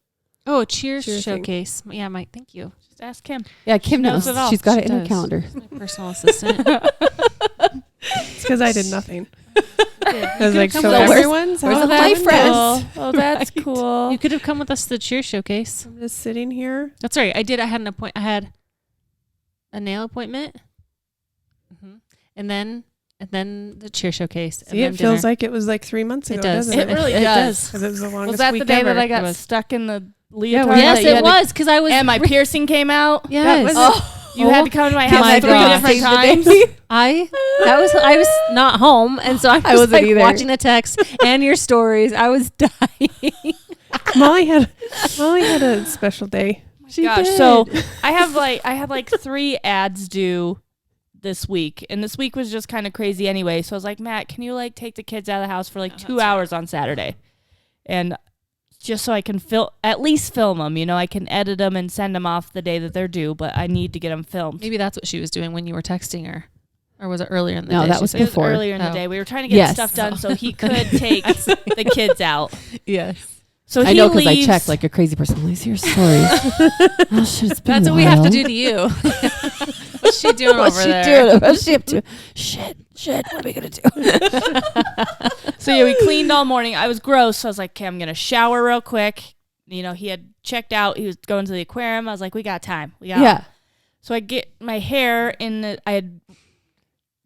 Oh, a Cheers Cheers thing. showcase. Yeah, Mike. Thank you. Just ask Kim. Yeah, Kim knows knows. it all. She's got She it in her does. calendar. She's my personal assistant. It's because I did nothing. I was like, come so with us. everyone's where's out the there? life friends? Cool. Oh, that's Right. cool. You could have come with us to the Cheers showcase. I'm just sitting here. That's right. I did. I had an appointment. I had a nail appointment, and then the Cheer showcase. See, it feels like it was like 3 months ago. It does. Doesn't It really does. Because it was the longest Was that the week day ever. that I got It was. stuck in the Yeah, leotard? Yes, that you it had was because I was. To, and my piercing came out. Yes. was Oh, you had to come to my Oh house my 3 God. different times. I was not home, and so I was wasn't like either. watching the text and your stories. I was dying. Molly had a special day. She Gosh, did. so I had like 3 ads due this week, and this week was just kind of crazy anyway. So I was like, Matt, can you like take the kids out of the house for like 2 hours on Saturday? And just so I can at least film them. You know, I can edit them and send them off the day that they're due, but I need to get them filmed. Maybe that's what she was doing when you were texting her. Or was it earlier in the No, day? that she was said? It was before. earlier in the Oh. day. We were trying to get Yes. stuff done so he could take the kids out. Yes. So I he know because I leaves- checked like a crazy person. Let me see your stories. Oh, shit, it's been That's a what we have to while. do to you. What's she doing What's over she there? doing? What's she up to? Shit. What are we gonna do? So yeah, we cleaned all morning. I was gross. So I was like, okay, I'm going to shower real quick. You know, he had checked out. He was going to the aquarium. I was like, we got time. Yeah. So I get my hair I had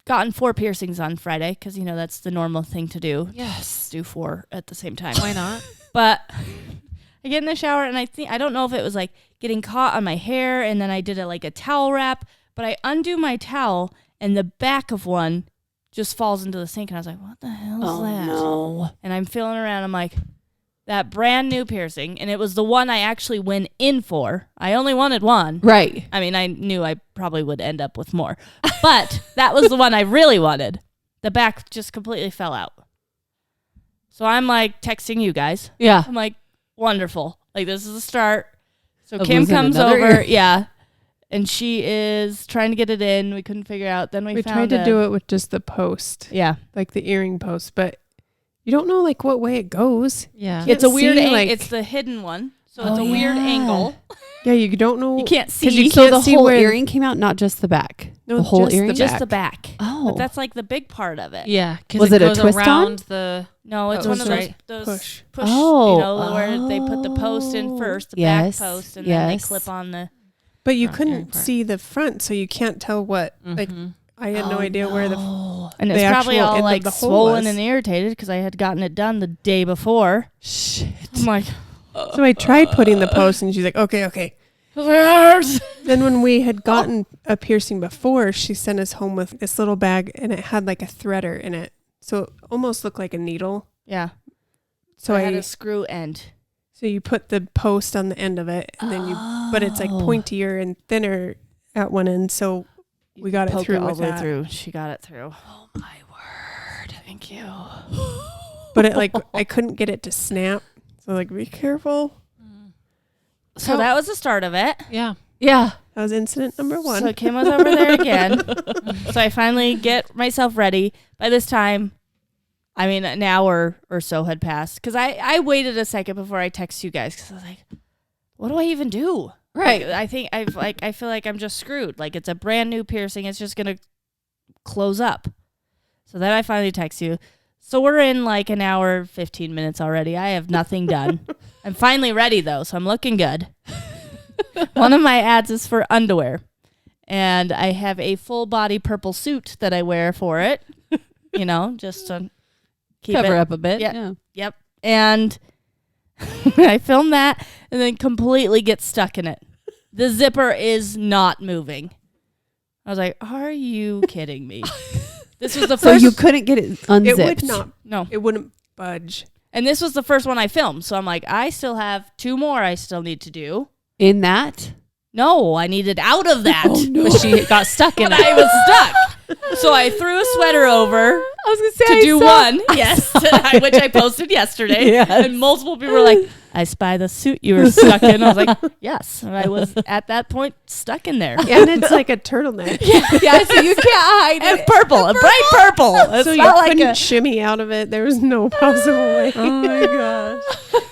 gotten 4 piercings on Friday because, you know, that's the normal thing to do. Yes. Do 4 at the same time. Why not? But I get in the shower and I don't know if it was like getting caught on my hair and then I did it like a towel wrap, but I undo my towel and the back of one just falls into the sink and I was like, what the hell is that? no. And I'm feeling around. I'm like, that brand new piercing. And it was the one I actually went in for. I only wanted one. Right. I mean, I knew I probably would end up with more. But that was the one I really wanted. The back just completely fell out. So I'm like texting you guys. Yeah. I'm like, wonderful. Like, this is the start. So Of Kim losing comes another over. ear. Yeah. And she is trying to get it in. We couldn't figure out. Then we We found tried to do it with just the post, Yeah. like the earring post, but you don't know like what way it goes. Yeah. Can't It's a weird see, angle. like- It's the hidden one. So Oh, it's a weird yeah. angle. Yeah, you don't know. You can't 'cause see. you So can't the see whole where- earring came out, not just the back. No, the whole just the earring. Just back. the back. Oh. But that's like the big part of it. Yeah. Because Was it a goes twist on? around the. No, it's Oh, one of those, right. those Push. push, Oh. you know, where they put the post in first, the Yes, back post, and then they yes. clip on the. But you Front earring couldn't part. see the front, so you can't tell what. Like Mhm. I had no idea where the. And The it's probably actual all end of like the hole swollen was. and irritated because I had gotten it done the day before. Shit. I'm like, So I tried putting the post, and she's like, "Okay." Then when we had gotten a piercing before, she sent us home with this little bag, and it had like a threader in it, so it almost looked like a needle. yeah. So I had a screw end. So you put the post on the end of it, and then but it's like pointier and thinner at one end. So we got it Poke through all with the way that. through. She got it through. Oh my word. Thank you. But it like I couldn't get it to snap. So like be careful. So that was the start of it. Yeah. Yeah. That was incident number 1. So Kim was over there again. So I finally get myself ready. By this time, I mean, an hour or so had passed. Because I waited a second before I text you guys. Because I was like, what do I even do? Right. Like, I feel like I'm just screwed. Like, it's a brand new piercing. It's just going to close up. So then I finally text you. So we're in like an hour, 15 minutes already. I have nothing done. I'm finally ready, though. So I'm looking good. One of my ads is for underwear. And I have a full body purple suit that I wear for it. You know, just to keep Cover it. up a bit. Yeah. Yeah. Yep. And I film that and then completely get stuck in it. The zipper is not moving. I was like, are you kidding me? This was the So first. you couldn't get it unzipped. It would not. No. It wouldn't budge. And this was the first one I filmed. So I'm like, I still have 2 more I still need to do. in that. No, I needed out of that. But she got stuck in But it. I was stuck. So I threw a sweater over I was gonna say to do one. Yes. Which I posted yesterday. Yes. And multiple people were like, I spy the suit you were stuck in. I was like, yes. And I was at that point stuck in there. And it's like a turtleneck. Yeah, so you can't hide And it. purple, a bright purple. It's So you not like couldn't a. shimmy out of it. There was no possible way. Oh my gosh.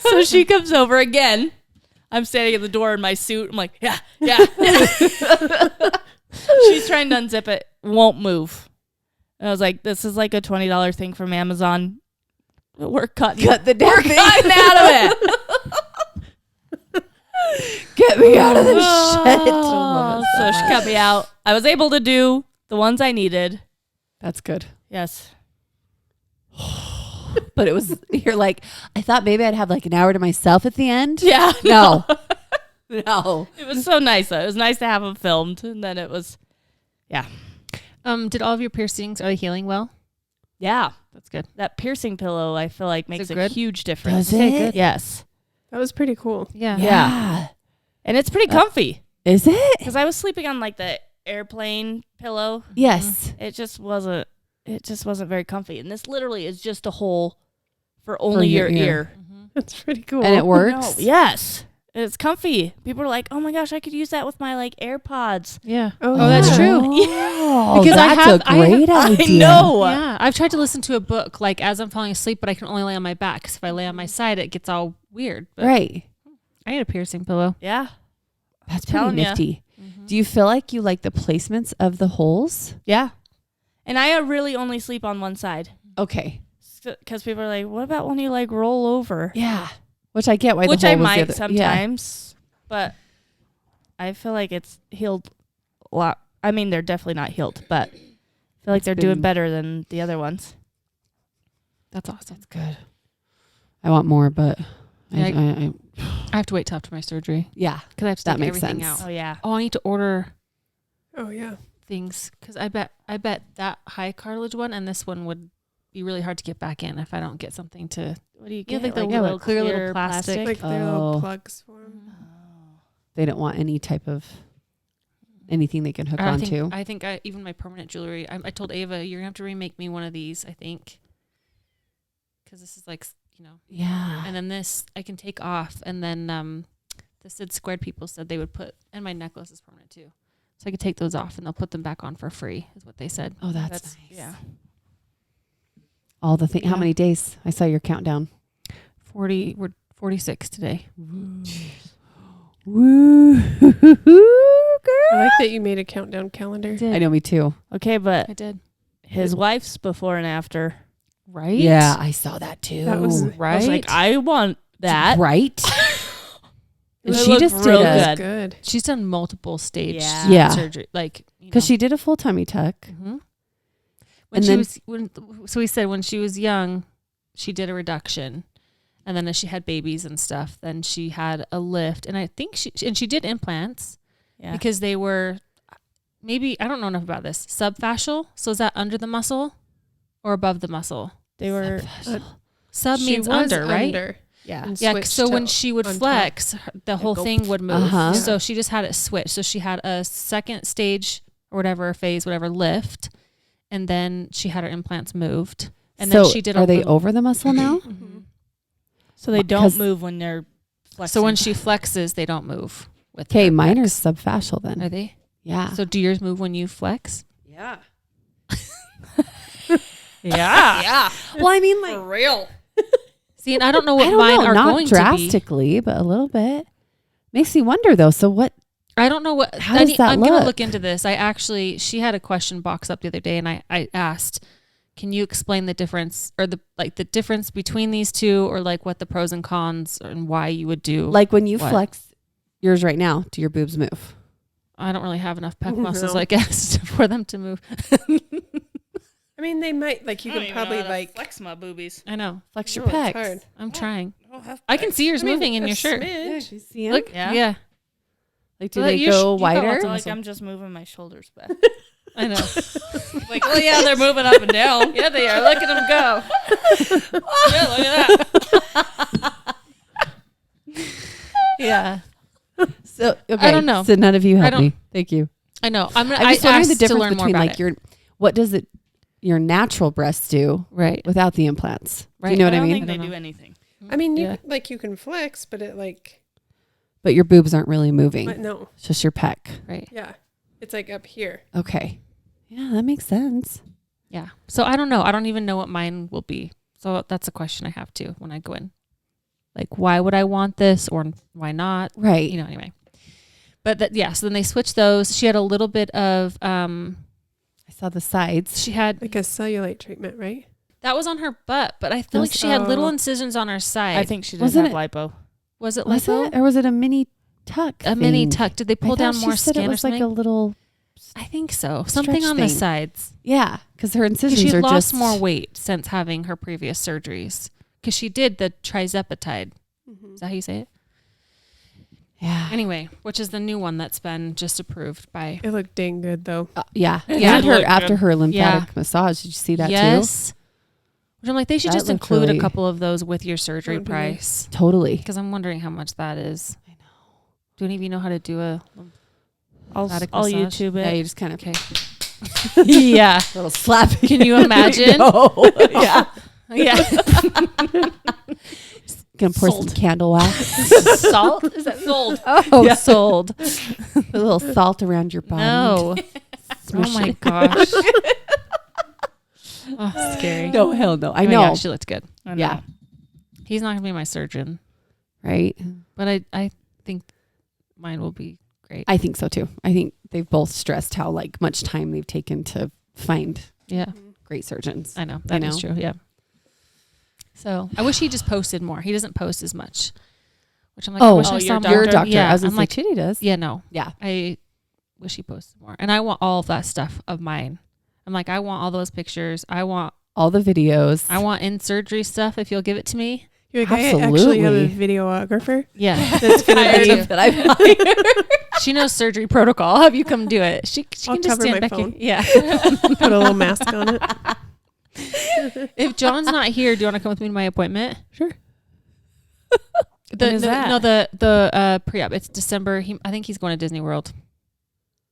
So she comes over again. I'm standing at the door in my suit. I'm like, yeah. She's trying to unzip it, won't move. And I was like, this is like a $20 thing from Amazon. We're cutting. Cut the damn We're thing. cutting out of it. Get me out of this Oh, shit. so she cut me out. I was able to do the ones I needed. That's good. Yes. But it was, you're like, I thought maybe I'd have like an hour to myself at the end. Yeah. No. No. It was so nice though. It was nice to have them filmed. And then it was, yeah. Did all of your piercings, are they healing well? Yeah. That's good. That piercing pillow, I feel like makes it a good? huge difference. Does it? Yes. That was pretty cool. Yeah. Yeah. And it's pretty comfy. Is it? Because I was sleeping on like the airplane pillow. Yes. It just wasn't very comfy. And this literally is just a hole for only your your ear. ear. Mm-hmm. That's pretty cool. And it No, works. yes. It's comfy. People are like, "Oh my gosh, I could use that with my like AirPods." Yeah. Oh, that's yeah. true. Oh, Because I that's have- a I have- great I idea. know. Yeah. I've tried to listen to a book like as I'm falling asleep, but I can only lay on my back. Because if I lay on my side, it gets all weird. But Right. I need a piercing pillow. Yeah. That's telling pretty ya. nifty. Mm-hmm. Do you feel like you like the placements of the holes? Yeah. And I really only sleep on one side Okay. because people are like, "What about when you like roll over?" Yeah. Which I get why Which the hole I was the might other. sometimes, but I feel like it's healed a lot. I mean, they're definitely not healed, but I feel like It's they're doing been- better than the other ones. That's awesome. That's good. I want more, but Yeah, I I have to wait till after my surgery yeah. because I have to That take makes everything sense. out. Oh yeah. Oh, I need to order Oh, yeah. things because I bet that high cartilage one and this one would be really hard to get back in if I don't get something to. What do you Yeah, get? like the a little clear little plastic. Like their Oh. little plugs for them. They don't want any type of anything they can hook onto. I think even my permanent jewelry. I told Ava, you're gonna have to remake me one of these. I think because this is like Yeah. and then this I can take off, and then the Sid Squared people said they would put, and my necklace is permanent too, so I could take those off and they'll put them back on for free. Is what they said. Oh, that's nice. Yeah. All the things. How Yeah. many days? I saw your countdown. 40. We're 46 today. Woo, girl. I like that you made a countdown calendar. I know, me too. Okay, but I did. his wife's before and after. Right. Yeah, I saw that too. That was Right. I was like, I want that. right. And It she looked just did real a That's good. good. She's done multiple stage Yeah. surgery, like because she did a full tummy tuck. When And she then- was so we said when she was young, she did a reduction, and then as she had babies and stuff, then she had a lift, and I think she did implants Yeah. because they were maybe I don't know enough about this subfascial. So is that under the muscle or above the muscle? They were. Sub She means was under, right? under Yeah. and Yeah. switched So when to she would on top. flex, the whole go thing would move. Uh-huh. So she just had it switched. So she had a second stage or whatever phase, whatever lift, and then she had her implants moved. And so then she did. are a they little- over the muscle now? Mhm. So they 'Cause- don't move when they're flexing. So when she flexes, they don't move. With Okay, her mine are pecs. subfascial then. Are they? Yeah. So do yours move when you flex? yeah. yeah. Well, I mean, like real. See, and I don't know what I don't mine know, are not going to be. drastically, but a little bit. Makes me wonder though. So what? I don't know what. How does that I'm going to look? look into this. She had a question box up the other day, and I asked, can you explain the difference or the difference between these two, or like what the pros and cons and why you would do? Like when you What? flex yours right now, do your boobs move? I don't really have enough pec No. muscles, I guess, for them to move. I mean, they might like you could probably like. flex my boobies. I know. Flex No, your it's pecs. hard. I'm trying. I I can see yours I mean, moving in a your shirt. smidge. You see 'em? Look, Yeah. yeah. Like, do Well, they you go you got lots wider? of Like muscle. I'm just moving my shoulders back. I know. Like, well, yeah, they're moving up and down. Yeah, they are. Look at them go. Yeah, look at that. Yeah. So okay, I don't know. So none of you I help don't- me. Thank you. I know. I'm I'm just wondering the asked to difference learn more between about like it. what does your natural breasts do Right. without the implants? Do Right. you know what I don't mean? think I they don't do know. anything. I mean, Yeah. you can flex, but it like But your boobs aren't really moving. but no, It's just your pec. Right. yeah, it's like up here. Okay. Yeah, that makes sense. Yeah. So I don't know. I don't even know what mine will be. So that's a question I have too when I go in. Like, why would I want this or why not? Right. You know, anyway. But so then they switched those. She had a little bit of, I saw the sides. she had, Like a cellulite treatment, right? that was on her butt, but I feel like she had little Oh. incisions on her side. I think she does Wasn't have lipo. Was it Was lipo? it? Or was it a mini tuck? A mini thing? tuck. Did they pull I down thought more she said skin it or was like something? a little. I think so. Something stretch on the thing. sides. Yeah, because her 'Cause incisions she are lost just more weight since having her previous surgeries. Because she did the trizepatide. Is that how you say it? Yeah. Anyway, which is the new one that's been just approved by. It looked dang good though. Yeah. Yeah. And her Look after good. her lymphatic massage. Did you see that too? Yes. Which I'm like, they should That just looked include really- a couple of those with your surgery That would be nice. price. Totally. Because I'm wondering how much that is. I know. Do any of you know how to do a I'll lymphatic I'll massage? YouTube Yeah, it. you just kind of Okay. yeah, little slap. Can you imagine? No. Yeah. Yeah. Gonna pour some Sold. candle wax. Salt? Is that sold? Oh, Yeah. Sold. a little salt around your body. No. Smush Oh my it. gosh. Oh, scary. No, hell no. I Oh, know. yeah, she looked good. I know. Yeah. He's not gonna be my surgeon, Right? but I think mine will be great. I think so too. I think they've both stressed how like much time they've taken to find Yeah, great surgeons. I know that is true. Yeah. So I wish he just posted more. He doesn't post as much, which I'm like, I Oh, wish I your saw doctor? more. Your doctor. Yeah, I was I'm gonna say like, Chitty does. yeah, no, Yeah. I wish he posted more, and I want all of that stuff of mine. I'm like, I want all those pictures. I want All the videos. in surgery stuff. If you'll give it to me, You're like, I actually have a Absolutely. videographer yeah. that's gonna Tired be. of that I've hired. She knows surgery protocol. I'll have you come do it. She I'll can just cover stand my back phone. here. Yeah. Put a little mask on it. If John's not here, do you want to come with me to my appointment? Sure. When is that? No, the pre-op. It's December. I think he's going to Disney World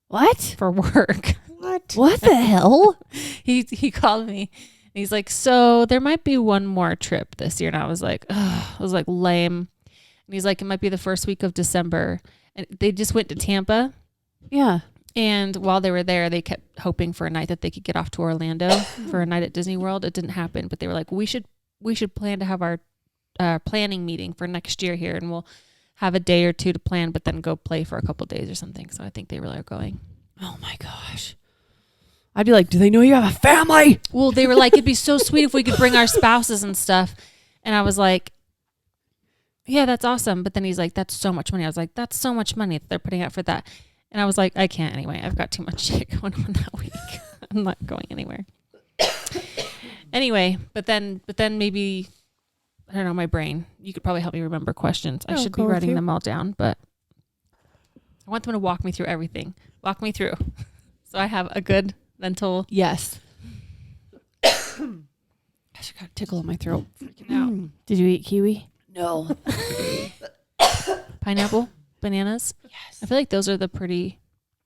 What? for work. What? What the hell? He called me. And he's like, so there might be one more trip this year. And I was like, ugh. I was like, lame. And he's like, it might be the first week of December. And they just went to Tampa. Yeah. And while they were there, they kept hoping for a night that they could get off to Orlando for a night at Disney World. It didn't happen, but they were like, we should plan to have our planning meeting for next year here, and we'll have a day or two to plan, but then go play for a couple of days or something. So I think they really are going. Oh my gosh. I'd be like, do they know you have a family? Well, they were like, it'd be so sweet if we could bring our spouses and stuff. And I was like, yeah, that's awesome. But then he's like, that's so much money. I was like, that's so much money that they're putting out for that. And I was like, I can't anyway. I've got too much shit going on that week. I'm not going anywhere. Anyway, but then maybe, I don't know, my brain. You could probably help me remember questions. I I'll should go be with writing you. them all down, but I want them to walk me through everything. Walk me through. So I have a good mental Yes. I just got a tickle in my throat. freaking out. Did you eat kiwi? No. Pineapple, bananas. Yes. I feel like those are the pretty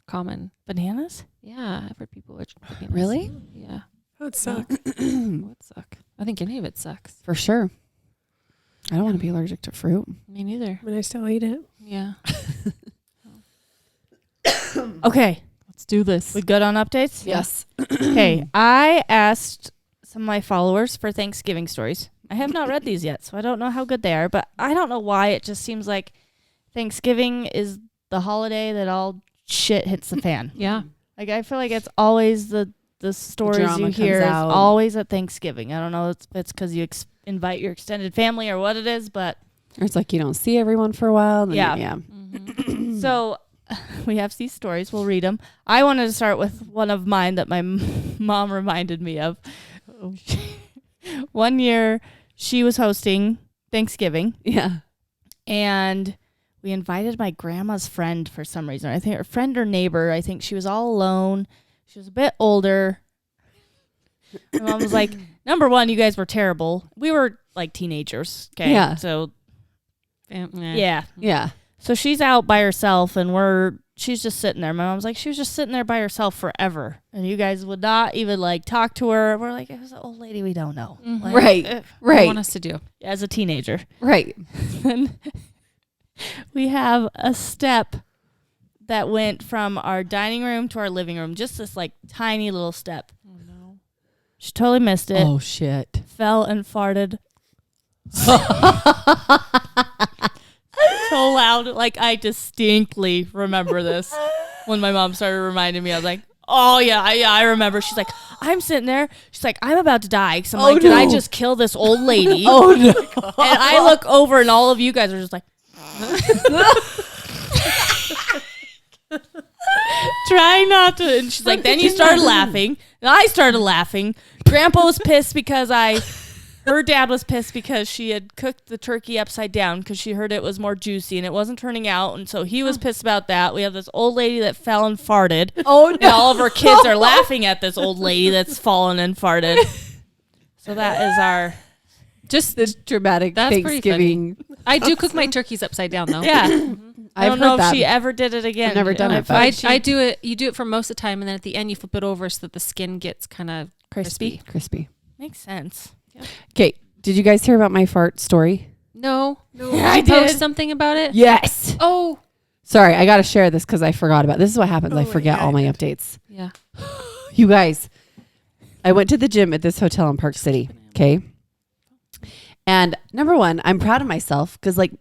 common. Bananas? Yeah, I've heard people are bananas. Really? Yeah. That would suck. It would suck. I think any of it sucks. For sure. I don't want to be allergic to fruit. Me neither. But I still eat it. Yeah. Okay. Let's do this. We good on updates? Yes. Okay. I asked some of my followers for Thanksgiving stories. I have not read these yet, so I don't know how good they are, but I don't know why it just seems like Thanksgiving is the holiday that all shit hits the fan. Yeah. Like, I feel like it's always the stories drama you comes hear is out. always at Thanksgiving. I don't know if it's because you invite your extended family or what it is, but Or it's like you don't see everyone for a while. Then Yeah. Yeah. Mm-hmm. so we have these stories. We'll read them. I wanted to start with one of mine that my mom reminded me of. One year she was hosting Thanksgiving Yeah. and we invited my grandma's friend for some reason. I think her friend or neighbor. I think she was all alone. She was a bit older. My mom was like, number one, you guys were terrible. We were like teenagers. Okay. Yeah. So Yeah. yeah. Yeah. So she's out by herself and she's just sitting there. My mom's like, she was just sitting there by herself forever. And you guys would not even like talk to her. We're like, it was an old lady we don't know. Mhm. Like, Right. What do you Right. want us to do? as a teenager. Right. Then we have a step that went from our dining room to our living room. Just this like tiny little step. Oh no. She totally missed it. Oh shit. Fell and farted. So loud. Like, I distinctly remember this. When my mom started reminding me, I was like, oh yeah, I remember. She's like, I'm sitting there. She's like, I'm about to die. Cause I'm Oh, like, did I no. just kill this old lady? Oh no. And I look over and all of you guys are just like, trying not to. And she's like, then you started laughing. And I started laughing. Grandpa was pissed because her dad was pissed because she had cooked the turkey upside down because she heard it was more juicy and it wasn't turning out. And so he was pissed about that. We have this old lady that fell and farted. Oh And no. all of our kids are laughing at this old lady that's fallen and farted. So that is our, Just The dramatic That's pretty Thanksgiving. I do cook my turkeys upside down though. yeah. I I've don't know heard if that. she ever did it again. I've never done it, but- I do it. You do it for most of the time, and then at the end you flip it over so that the skin gets kind of Crispy. Crispy. Makes sense. Okay. Did you guys hear about my fart story? No. I Did you post did. something about it? Yes. Oh. Sorry, I got to share this because I forgot about it. This is what happens. I Oh, forget yeah, all my yeah. updates. Yeah. You guys, I went to the gym at this hotel in Park City. Okay. And number one, I'm proud of myself because like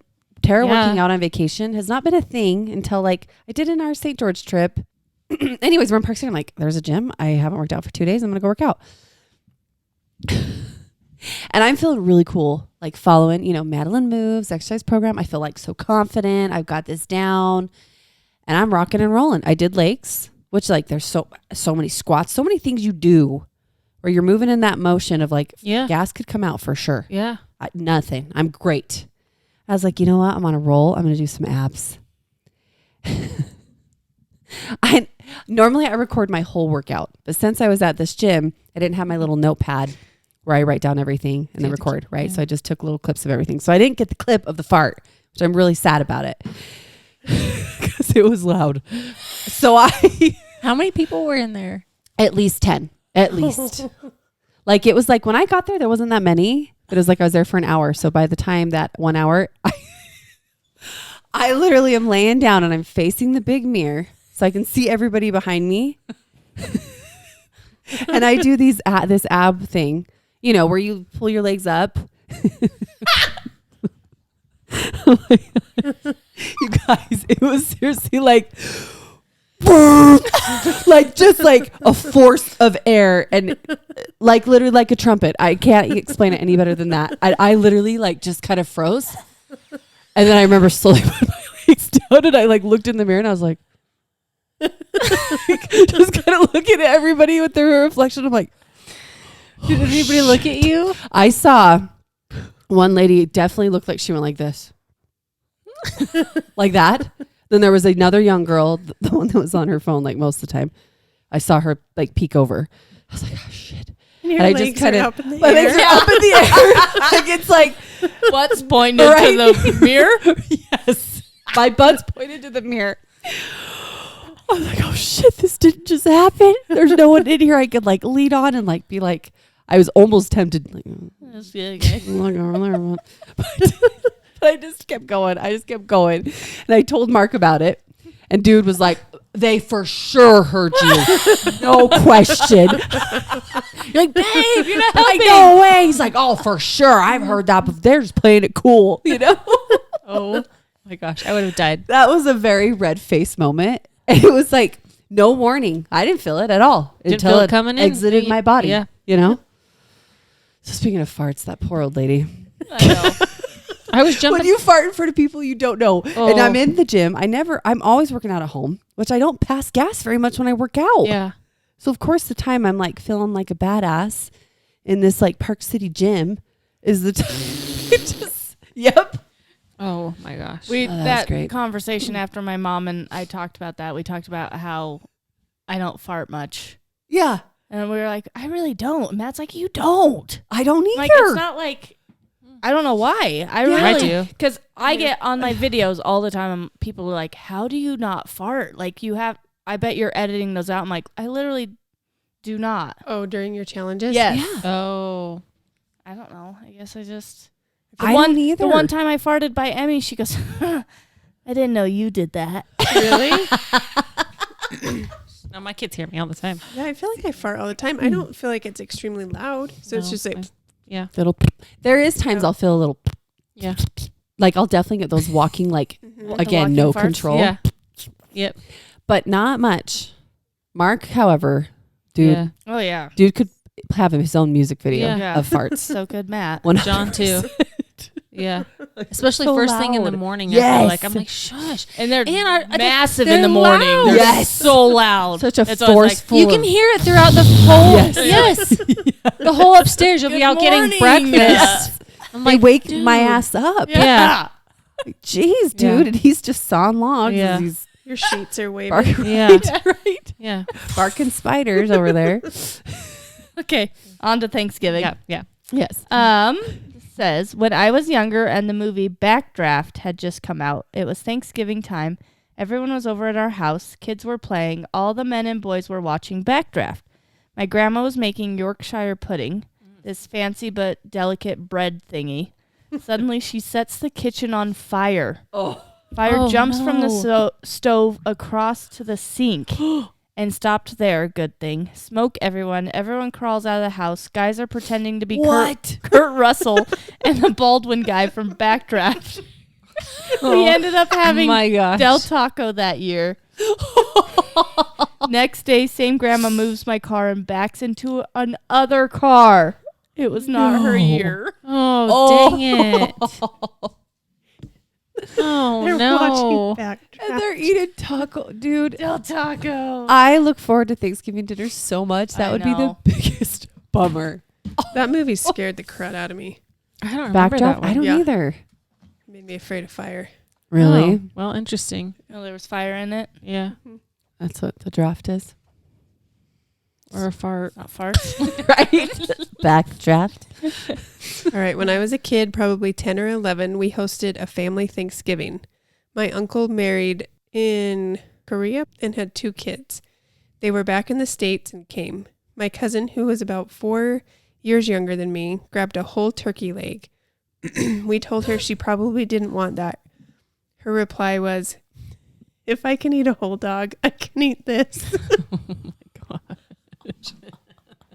Tara Yeah. working out on vacation has not been a thing until like I did in our St. George trip. Anyways, we're in Park City. I'm like, there's a gym. I haven't worked out for 2 days. I'm going to go work out. And I'm feeling really cool, like following, Madeline Moves exercise program. I feel like so confident. I've got this down and I'm rocking and rolling. I did legs, which like there's so many squats, so many things you do where you're moving in that motion of like Yeah. gas could come out for sure. Yeah. Nothing. I'm great. I was like, you know what? I'm on a roll. I'm going to do some abs. Normally I record my whole workout, but since I was at this gym, I didn't have my little notepad where I write down everything and then record, right? yeah. So I just took little clips of everything. So I didn't get the clip of the fart, which I'm really sad about it because it was loud. So How many people were in there? at least 10, at least. Like it was like when I got there wasn't that many, but it was like I was there for an hour. So by the time that 1 hour, I literally am laying down and I'm facing the big mirror so I can see everybody behind me. And I do this ab thing, where you pull your legs up. Oh my God. You guys, it was seriously like, like just like a force of air and like literally like a trumpet. I can't explain it any better than that. I literally like just kind of froze. And then I remember slowly putting my legs down and I like looked in the mirror and I was like, just kind of looking at everybody with their reflection. I'm like, Did anybody look at you? I saw one lady definitely looked like she went like this. Like that. Then there was another young girl, the one that was on her phone like most of the time. I saw her like peek over. I was like, oh shit. And your And I just legs kind are of up in the my legs air. are up in the air. Like it's like Butt's pointed Right. to the mirror. yes. My butt's pointed to the mirror. I was like, oh shit, this didn't just happen. There's no one in here I could like lean on and like be like, I was almost tempted. Like, That's good, okay. look over there. But I just kept going. And I told Mark about it. And dude was like, they for sure heard you. No question. You're like, babe, you're not helping. No way. He's like, oh, for sure. I've heard that, but they're just playing it cool, Oh my gosh. I would have died. That was a very red face moment. And it was like, no warning. I didn't feel it at all Didn't until feel it it coming in. exited my body. Yeah. So speaking of farts, that poor old lady. I know. I was jumping. When you fart in front of people you don't know. And Oh. I'm in the gym. I'm always working out at home, which I don't pass gas very much when I work out. Yeah. So of course the time I'm like feeling like a badass in this like Park City gym is the time. Yep. Oh my gosh. We Oh, that was that great. conversation after my mom and I talked about that. We talked about how I don't fart much. Yeah. And we were like, I really don't. And Matt's like, you don't. I don't either. Like, it's not like, I don't know why. I Yeah. I really do. Because I get on my videos all the time. People are like, how do you not fart? Like, I bet you're editing those out. I'm like, I literally do not. Oh, during your challenges? Yes. Yeah. Oh. I don't know. I guess I just. I don't either. The one time I farted by Emmy, she goes, I didn't know you did that. Really? No, my kids hear me all the time. Yeah, I feel like I fart all the time. I don't feel like it's extremely loud. So it's No, just like, Yeah. Little. There is times I'll feel a little. Yeah. Like I'll definitely get those walking like mhm. again walking no farts? control. Yeah. Yep. But not much. Mark, however, dude, Yeah. Oh, yeah. dude could have his own music video Yeah. of farts. So good, Matt. John too. Yeah. Especially So first thing in the loud. morning. Yes. I feel like I'm like, shush. And they're And massive they're in the morning. loud. They're Yes. so loud. Such a It's always forceful. You can hear it throughout the whole. Yes. The whole upstairs. You'll be Good out getting morning. breakfast. I'm They like, wake dude. my ass up. Yeah. Like, jeez, dude. Yeah. And he's just sawing logs. Yeah. As he's your sheets are waving. barking, Yeah. right? Yeah. Barking spiders over there. Okay, on to Thanksgiving. Yeah. Yeah. Yes. Says, when I was younger and the movie Backdraft had just come out, it was Thanksgiving time. Everyone was over at our house. Kids were playing. All the men and boys were watching Backdraft. My grandma was making Yorkshire pudding, this fancy but delicate bread thingy. Suddenly, she sets the kitchen on fire. Oh. Fire Oh, jumps from the no. stove across to the sink and stopped there. Good thing. Smoke everyone. Everyone crawls out of the house. Guys are pretending to be Kurt Russell and the Baldwin guy from Backdraft. We ended up having my gosh. Del Taco that year. Next day, same grandma moves my car and backs into another car. It was not her year. Oh, dang it. Oh, They're no. watching Backdraft. And they're eating taco. Dude, Del Taco. I look forward to Thanksgiving dinner so much. That I would be the know. biggest bummer. That movie scared the crud out of me. I don't remember that Backdraft? one. I don't Yeah. either. Made me afraid of fire. Really? Oh, well, interesting. Oh, there was fire in it. Yeah. That's what the draft is. Or a fart. Not farts. Right? Backdraft. All right. When I was a kid, probably 10 or 11, we hosted a family Thanksgiving. My uncle married in Korea and had 2 kids. They were back in the States and came. My cousin, who was about 4 years younger than me, grabbed a whole turkey leg. We told her she probably didn't want that. Her reply was, "If I can eat a whole dog, I can eat this."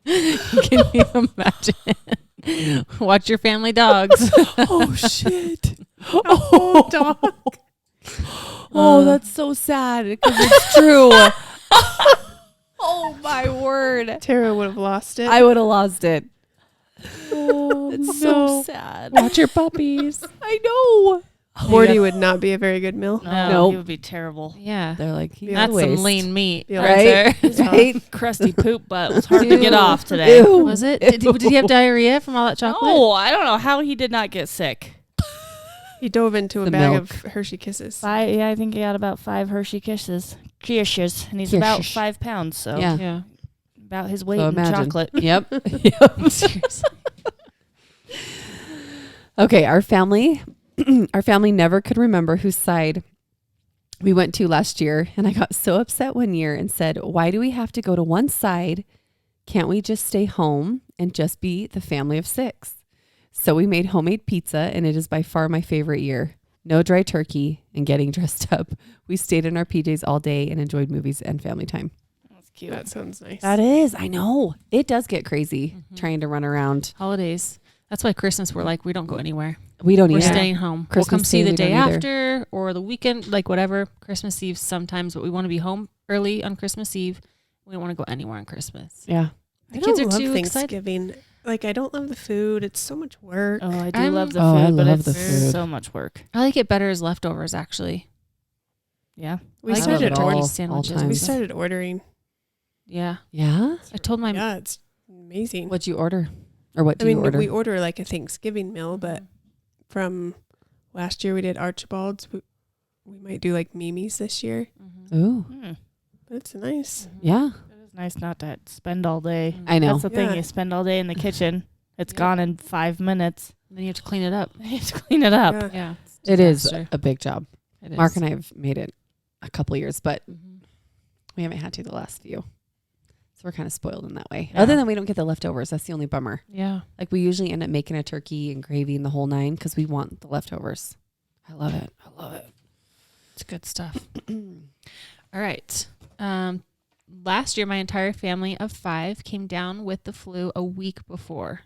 Can you imagine? Watch your family dogs. Oh, shit. A whole dog. Oh, that's so sad because it's true. Oh, my word. Tara would have lost it. I would have lost it. Oh, It's so sad. Watch your puppies. I know. Morty would not be a very good meal. no, Nope. he would be terrible. Yeah. They're like, he's That's a some waste. lean meat Yeah. right there. Right? Crusty poop butt. It was hard to get Ew. off today. Ew. Was it? Did he have diarrhea from all that chocolate? No, I don't know how he did not get sick. He dove into a The bag milk. of Hershey Kisses. I think he got about 5 Hershey Kisses, and he's about 5 pounds. So Yeah. Yeah. about his weight So in imagine. chocolate. Yep. Yep. Seriously. Okay, our family never could remember whose side we went to last year, and I got so upset one year and said, "Why do we have to go to one side? Can't we just stay home and just be the family of 6?" So we made homemade pizza, and it is by far my favorite year. No dry turkey and getting dressed up. We stayed in our PJs all day and enjoyed movies and family time. That's cute. That sounds nice. That is, I know. It does get crazy trying to run around. Holidays. That's why Christmas, we're like, we don't go anywhere. We don't We're either. staying home. Christmas we'll come see Day, the we day don't either. after or the weekend, like whatever. Christmas Eve sometimes, but we want to be home early on Christmas Eve. We don't want to go anywhere on Christmas. Yeah. The I kids don't are love too excited. Thanksgiving. Like, I don't love the food. It's so much work. Oh, I do I'm- love the Oh, I food, but love it's the food. so much work. I like it better as leftovers, actually. Yeah. We I like started it turkey all sandwiches. times. and We stuff. started ordering. Yeah. Yeah. I told my Yeah, it's amazing. What'd you order? Or what I do you mean, order? we order like a Thanksgiving meal, but from last year we did Archibald's. We might do like Mimi's this year. Ooh. But it's nice. Yeah. It is nice not to spend all day. I know. That's the thing. Yeah. You spend all day in the kitchen. It's Yeah. gone in 5 minutes. Then you have to clean it up. You have to clean it up. Yeah. Yeah. It is Disaster. a big job. It is. Mark and I have made it a couple years, but Mhm. we haven't had to the last few. So we're kind of spoiled in that way. Yeah. Other than we don't get the leftovers. That's the only bummer. Yeah. Like we usually end up making a turkey and gravy and the whole 9 because we want the leftovers. I love it. I love it. It's good stuff. All right. Last year, my entire family of 5 came down with the flu a week before.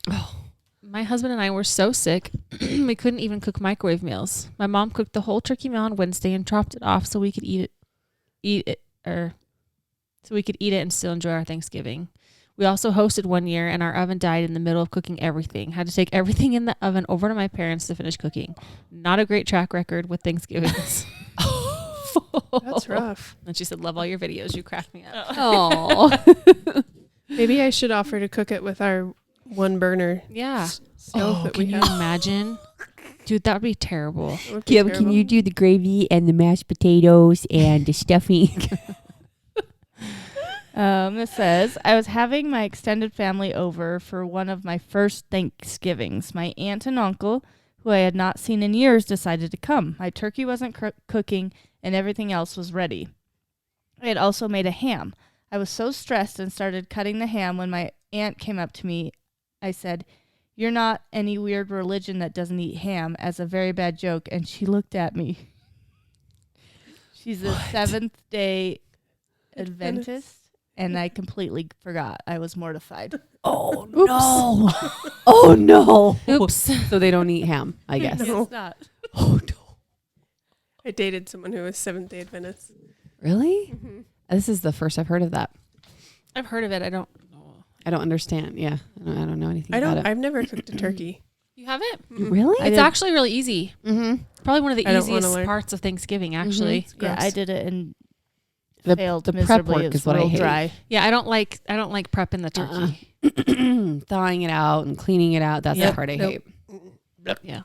Oh. My husband and I were so sick, we couldn't even cook microwave meals. My mom cooked the whole turkey meal on Wednesday and dropped it off so we could eat it and still enjoy our Thanksgiving. We also hosted one year and our oven died in the middle of cooking everything. Had to take everything in the oven over to my parents to finish cooking. Not a great track record with Thanksgivings. That's rough. And she said, "Love all your videos. You cracked me up." Oh. Maybe I should offer to cook it with our one burner Yeah. stove that we Can you have. imagine? Dude, that would be terrible. That would be terrible. do the gravy and the mashed potatoes and the stuffing? This says, I was having my extended family over for one of my first Thanksgivings. My aunt and uncle, who I had not seen in years, decided to come. My turkey wasn't cooking and everything else was ready. I had also made a ham. I was so stressed and started cutting the ham when my aunt came up to me. I said, "You're not any weird religion that doesn't eat ham," as a very bad joke, and she looked at me. She's a Seventh-day Adventist, and I completely forgot. I was mortified. Oh no! Oh no! Oops. So they don't eat ham, I guess. No. It's not. Oh no! I dated someone who was Seventh-day Adventist. Really? Mm-hmm. This is the first I've heard of that. I've heard of it. I don't. I don't understand. Yeah, I don't know anything about it. I've never cooked a turkey. You haven't? Really? I It's did. actually really easy. Mm-hmm. Probably one of the I don't wanna easiest learn. parts of Thanksgiving, actually. It's Yeah, gross. I did it and The, failed the prep miserably. work It was is what I real hate. dry. Yeah, I don't like prepping the turkey. Thawing it out and cleaning it out. That's Yeah. the part I Nope. hate. Yeah,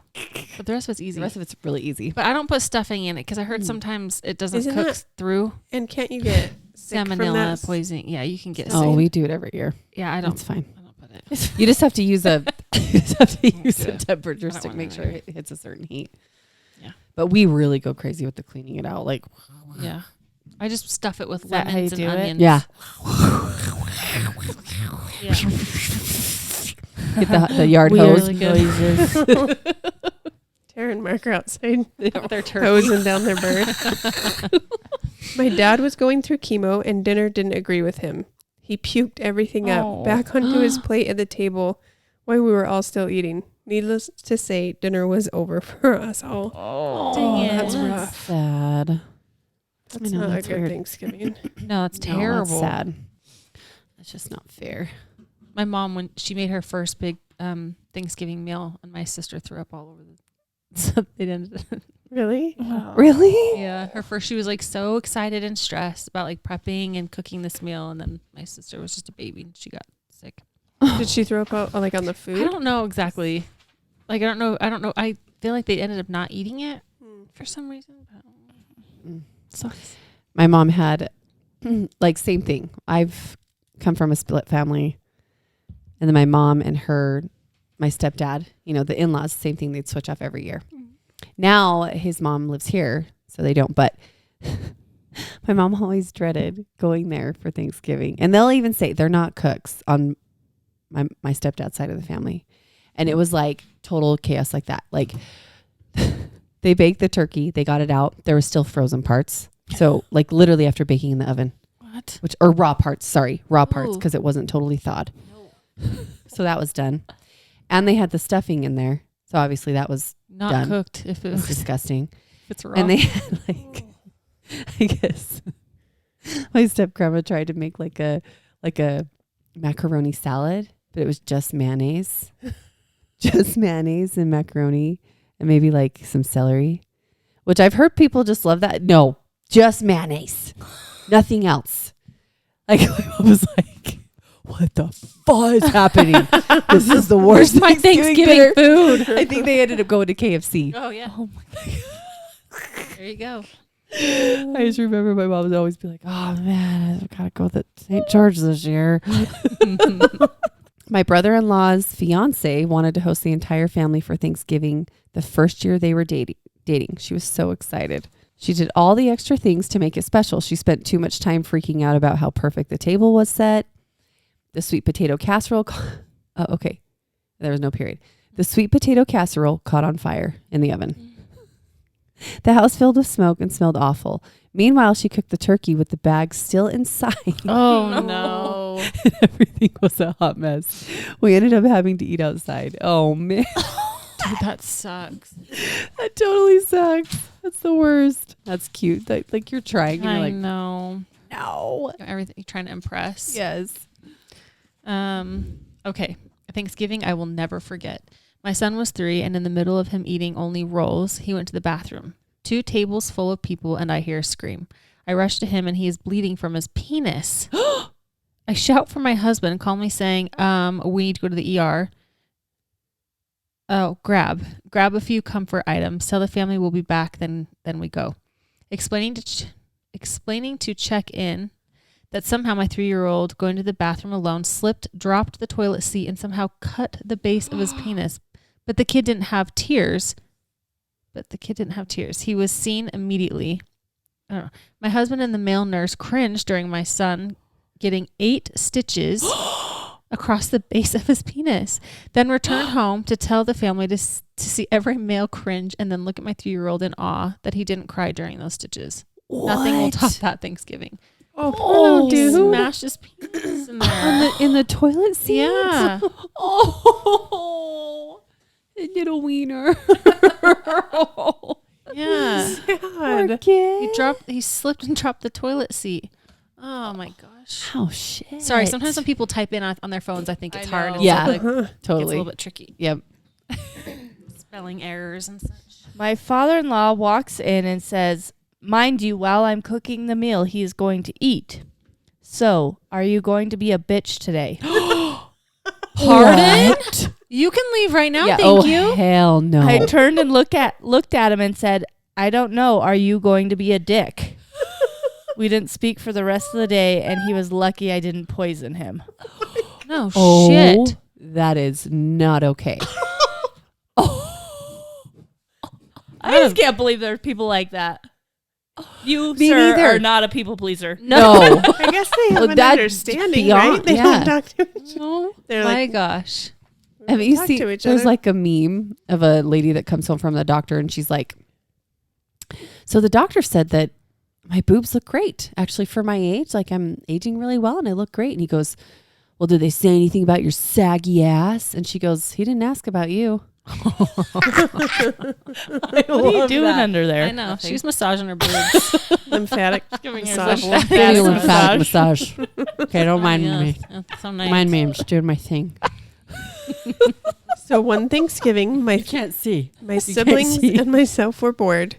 but the rest of it's easy. The rest of it's really easy. But I don't put stuffing in it because I heard sometimes it doesn't Isn't cook that through. And can't you get sick from Salmonella that? poisoning. Yeah, you can get. Oh, sick. Oh, we do it every year. Yeah, I don't. That's fine. I don't put it. You just have to use a you just have to use a Good. temperature I don't stick, want make that sure either. it hits a certain heat. Yeah. But we really go crazy with the cleaning it out. Like Yeah, I just stuff it with Is that how lemons you and do it? onions. yeah. Yeah. Get the yard hose. Weird noises. Tara and Mark are outside Their turkey. hosing down their bird. My dad was going through chemo and dinner didn't agree with him. He puked everything Oh. up back onto his plate at the table while we were all still eating. Needless to say, dinner was over for us all. Oh, Dang it. That's rough. Sad. That's I know, not that's a good weird. Thanksgiving. No, it's No, terrible. that's sad. That's just not fair. My mom, when she made her first big Thanksgiving meal, and my sister threw up all over the. So it ended. Really? Really? Yeah, her first. She was like so excited and stressed about like prepping and cooking this meal, and then my sister was just a baby and she got sick. Did she throw up out, like on the I food? don't know exactly. Like I don't know. I feel like they ended up not eating it Hmm. for some reason. But Mm. sucks. My mom had like same thing. I've come from a split family, and then my mom and my stepdad, the in-laws, same thing. They'd switch off every year. Now his mom lives here, so they don't. But my mom always dreaded going there for Thanksgiving, and they'll even say they're not cooks on my stepdad's side of the family, and it was like total chaos like that. Like they baked the turkey, they got it out. There was still frozen parts. So like literally after baking in the oven, What? or raw parts, Ooh. because it wasn't totally thawed. So that was done. And they had the stuffing in there. So obviously that was Not Done. cooked. If it was, disgusting. if it's raw. And they had like, I guess my step grandma tried to make like a macaroni salad, but it was just mayonnaise, and macaroni and maybe like some celery, which I've heard people just love that. No, just mayonnaise, nothing else. Like my mom was like, what the fuck is happening? This is the worst my Thanksgiving dinner. food. I think they ended up going to KFC. Oh yeah. Oh my There you go. I just remember my mom would always be like, oh man, I gotta go to St. George this year. My brother-in-law's fiance wanted to host the entire family for Thanksgiving the first year they were dating. She was so excited. She did all the extra things to make it special. She spent too much time freaking out about how perfect the table was set. The sweet potato casserole. Oh, okay. There was no period. The sweet potato casserole caught on fire in the oven. The house filled with smoke and smelled awful. Meanwhile, she cooked the turkey with the bag still inside. Oh no. Everything was a hot mess. We ended up having to eat outside. Oh, man. Dude, that sucks. That totally sucks. That's the worst. That's cute. Like you're trying and you're I like, know. no. Everything you're trying to impress. Yes. Okay. Thanksgiving I will never forget. My son was 3, and in the middle of him eating only rolls, he went to the bathroom. 2 tables full of people, and I hear a scream. I rush to him, and he is bleeding from his penis. I shout for my husband, calmly saying, we need to go to the ER. Oh, grab a few comfort items. Tell the family we'll be back, then we go. Explaining to check in that somehow my 3-year-old going to the bathroom alone slipped, dropped the toilet seat, and somehow cut the base of his penis. But the kid didn't have tears. He was seen immediately. I don't know. My husband and the male nurse cringed during my son getting 8 stitches across the base of his penis. Then returned home to tell the family to see every male cringe and then look at my 3-year-old in awe that he didn't cry during those stitches. Nothing will top that Thanksgiving. Oh, poor little dude. Smashed his penis in there. In the toilet seat? Yeah. Oh, little wiener. Yeah. Poor God. kid. He slipped and dropped the toilet seat. Oh my gosh. Oh, shit. Sorry, sometimes when people type in on their phones, I think it's I hard. know. It's Yeah. like, Uh-huh. it's a Totally. little bit tricky. Yep. Spelling errors and such. My father-in-law walks in and says, "Mind you, while I'm cooking the meal he is going to eat. So, are you going to be a bitch today?" Pardon? You can leave right now, Yeah. thank you. Hell no. I turned and looked at him and said, "I don't know. Are you going to be a dick?" We didn't speak for the rest of the day, and he was lucky I didn't poison him. No Oh, shit. that is not okay. I just can't believe there's people like that. You, Me sir, neither. are not a people pleaser. No. I guess they have Well, an that's understanding, beyond- right? They yeah. don't talk to each other. Oh They're my like, gosh. Have you talk seen, to each there's other. like a meme of a lady that comes home from the doctor and she's like, so the doctor said that my boobs look great actually for my age. Like I'm aging really well and I look great. And he goes, well, did they say anything about your saggy ass? And she goes, he didn't ask about you. What are you doing under there? I know. She was massaging her boobs. lymphatic Giving massage. herself Give me a lymphatic lymphatic massage. massage. Okay, don't mind Yes, me. that's so nice. Mind me, I'm just doing my thing. So one Thanksgiving, my can't see. my siblings see. and myself were bored.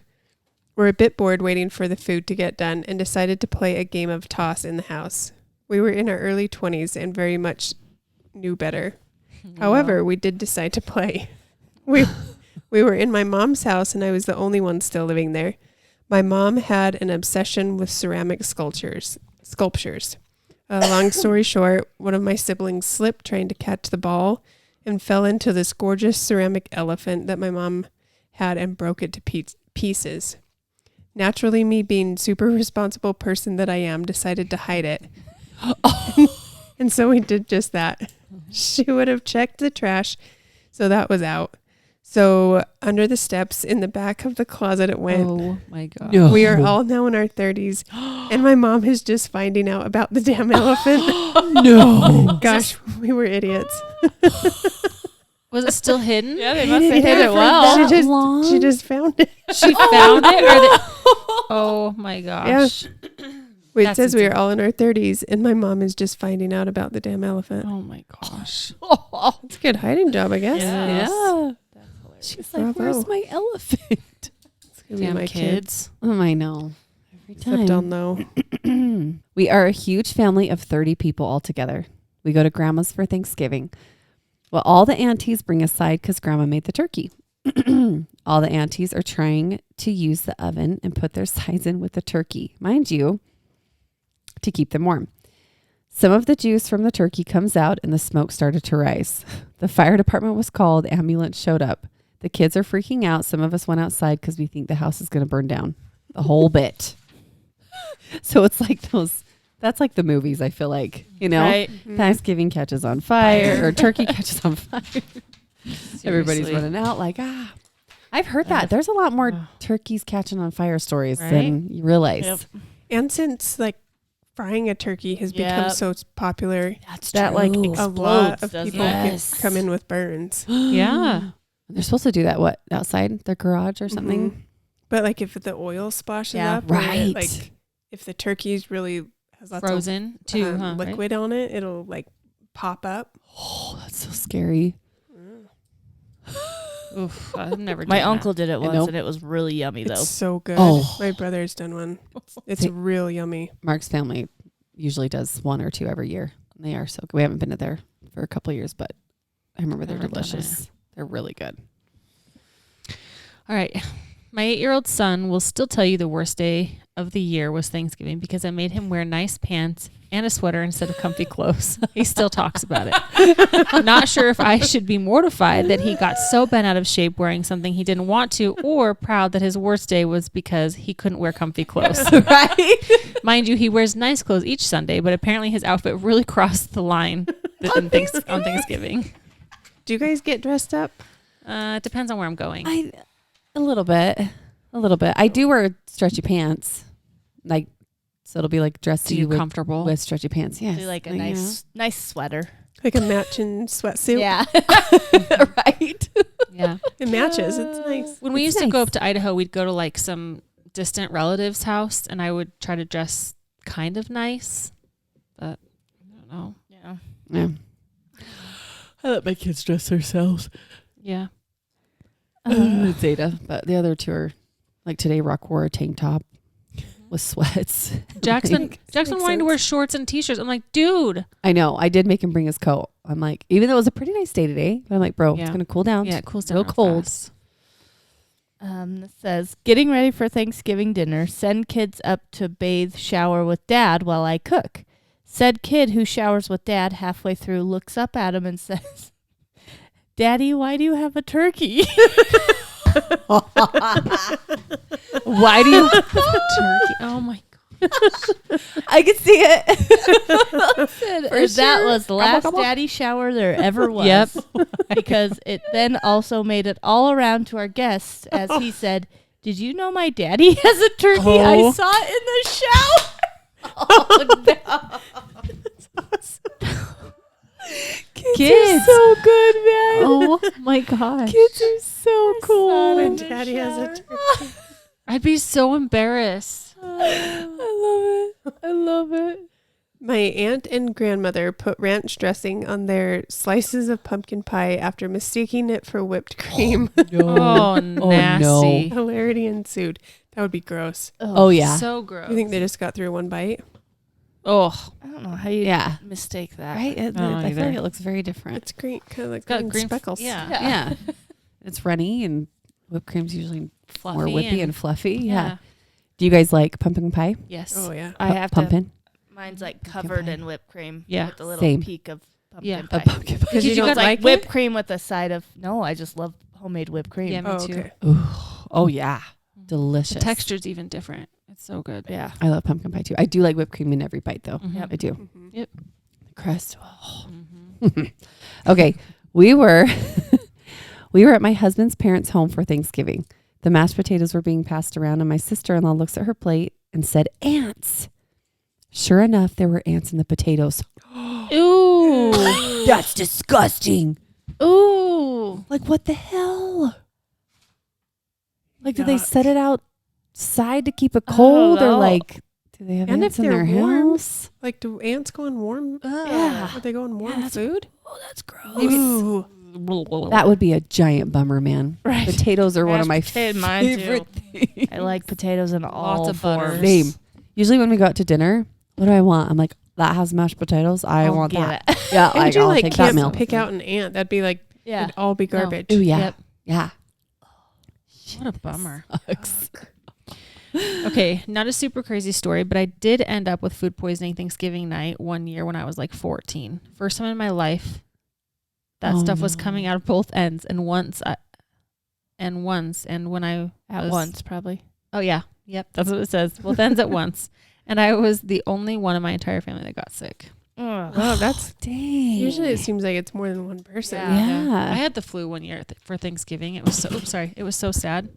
We're a bit bored waiting for the food to get done and decided to play a game of toss in the house. We were in our early 20s and very much knew better. However, we did decide to play. We were in my mom's house and I was the only one still living there. My mom had an obsession with ceramic sculptures. Long story short, one of my siblings slipped trying to catch the ball and fell into this gorgeous ceramic elephant that my mom had and broke it to pieces. Naturally, me being super responsible person that I am, decided to hide it. And so we did just that. She would have checked the trash, so that was out. So under the steps in the back of the closet it went. Oh my god. No. We are all now in our 30s, and my mom is just finding out about the damn elephant. No. Gosh, we were idiots. Was it still hidden? Yeah, they must have hit there it for well. that She just found it. She found it? Or oh my gosh. It That's says we are insane. all in our 30s, and my mom is just finding out about the damn elephant. Oh my gosh. It's a good hiding job, I guess. Yeah. Yeah. She's like, Bravo. where's my elephant? It's gonna be Damn my kids. I know. Every Except I'll know. We are a huge family of 30 people all together. We go to grandma's for Thanksgiving. Well, all the aunties bring a side because grandma made the turkey. All the aunties are trying to use the oven and put their sides in with the turkey, mind you, to keep them warm. Some of the juice from the turkey comes out and the smoke started to rise. The fire department was called. Ambulance showed up. The kids are freaking out. Some of us went outside because we think the house is going to burn down. The whole bit. So it's like that's like the movies, I feel like, you know, Right. Thanksgiving catches on fire or turkey catches on fire. Everybody's Seriously. running out like, I've heard that. There's a lot more turkeys catching on fire stories than you realize. Yep. And since like frying a turkey has become Yep. so popular, That's That like a explodes, lot of doesn't people it? Yes. come in with burns. Yeah. They're supposed to do that, what, outside their garage or something? Mhm. But like if the oil splashes Yeah. up, or Right. like if the turkey's really has lots Frozen of too, huh? Right? liquid on it, it'll like pop up. Oh, that's so scary. Oof, I've never My done uncle did it once, Nope. and it was really yummy, though. It's so good. Oh. My brother's done one. It's See- real yummy. Mark's family usually does one or two every year. They are so good. We haven't been to there for a couple of years, but I remember they're Never done delicious. They're really good. All right. My 8-year-old son will still tell you the worst day of the year was Thanksgiving because I made him wear nice pants and a sweater instead of comfy clothes. He still talks about it. Not sure if I should be mortified that he got so bent out of shape wearing something he didn't want to, or proud that his worst day was because he couldn't wear comfy clothes. Right? Mind you, he wears nice clothes each Sunday, but apparently his outfit really crossed the line on Thanksgiving. Do you guys get dressed up? It depends on where I'm going. A little bit. I do wear stretchy pants, like so it'll be like Do dressy you with, comfortable? with stretchy pants. Yes, Do like a you nice sweater. Like a matching sweatsuit? Yeah. know. Right. Yeah. It matches. It's nice. When we It's used to go nice. up to Idaho, we'd go to like some distant relative's house, and I would try to dress kind of nice, but I don't know. Yeah. Yeah. I let my kids dress themselves. Yeah. It's Ada, but the other two are like today. Rock wore a tank top with sweats. Jackson Like, wanting to wear shorts and t-shirts. I'm like, dude. I know. I did make him bring his coat. I'm like, even though it was a pretty nice day today, but I'm like, bro, Yeah. it's gonna cool down. Yeah, it cools down real real cold. fast. It says, getting ready for Thanksgiving dinner, send kids up to bathe, shower with dad while I cook. Said kid who showers with dad halfway through looks up at him and says, Daddy, why do you have a turkey? Why do you? Turkey. Oh my god. I can see it. That was the last daddy shower there ever was. Yep. Because it then also made it all around to our guests as he said, did you know my daddy has a turkey? I Oh. saw it in the shower. Oh, Kids. are so good, man. Oh my gosh. Kids are so cool. My daddy has a turkey. I'd be so embarrassed. I love it. My aunt and grandmother put ranch dressing on their slices of pumpkin pie after mistaking it for whipped cream. Oh, nasty. Hilarity ensued. That would be gross. Oh yeah. So gross. You think they just got through one bite? Oh, I don't know how you Yeah. mistake that. Right. I don't I feel either. like it looks very different. It's green, kind of like it's got green green speckles. Yeah. Yeah. It's runny and whipped cream's usually Fluffy more whippy and fluffy. Yeah. Do you guys like pumpkin pie? Yes. Oh yeah. I have to. pumpkin. Mine's like Pumpkin covered pie. in whipped cream. Yeah. With a little Same. peak of pumpkin Yeah. pie. pumpkin pie. Because you you don't got, It's like like whipped it? cream with a side of no. I just love homemade whipped cream. Yeah, me Oh, too. okay. Oh yeah. Delicious. The texture's even different. It's so good. Yeah. I love pumpkin pie too. I do like whipped cream in every bite though. Mhm. I do. Mhm. The crust. Oh. Mhm. Okay. We were at my husband's parents' home for Thanksgiving. The mashed potatoes were being passed around and my sister-in-law looks at her plate and said, ants. Sure enough, there were ants in the potatoes. Ooh. That's disgusting. Ooh. Like, what the hell? Like, did they Yuck. set it outside to keep it cold? Or know. like, do they have And ants if in they're their warm, house? Like, do ants go in warm? Yeah. Are they going warm that's- food? Oh, that's gross. Ooh. That would be a giant bummer, man. Right. Potatoes are one of Mashed my potato- mine too. favorite things. I like potatoes in all Lots of butter. forms. Same. Usually when we go out to dinner, what do I want? I'm like, that has mashed potatoes. I I'll want get that. it. Yeah, And you I'll like take that can't meal. pick out an ant. That'd be like Yeah. it'd all be garbage. Ooh, yeah. Yep. Yeah. What a bummer. Sucks. Okay, not a super crazy story, but I did end up with food poisoning Thanksgiving night one year when I was like 14. First time in my life that Oh, stuff was no. coming out of both ends, and when I At was- once, probably. Oh yeah, yep, that's what it says. Both ends at once, and I was the only one in my entire family that got sick. Ugh. Wow, that's Dang. usually it seems like it's more than one person. Yeah. I had the flu one year for Thanksgiving. It was so sorry. It was so sad.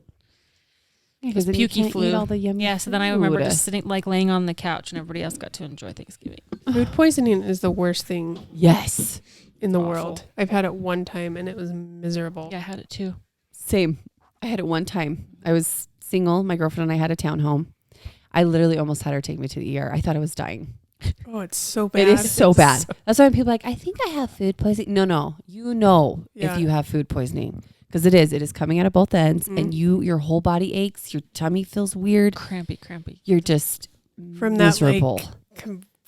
Because was then you pukey can't flu. eat all the yummy Yeah, so then I remember food. just sitting like laying on the couch, and everybody else got to enjoy Thanksgiving. Food poisoning is the worst thing Yes. in the Awful. world. I've had it one time and it was miserable. Yeah, I had it too. Same. I had it one time. I was single. My girlfriend and I had a townhome. I literally almost had her take me to the ER. I thought I was dying. Oh, it's so bad. It is so It's bad. That's why when people are like, I think I have food poisoning. No. You know Yeah. if you have food poisoning. Because it is coming out of both ends. Mhm. And your whole body aches. Your tummy feels weird. Crampy. You're just From that, like, miserable.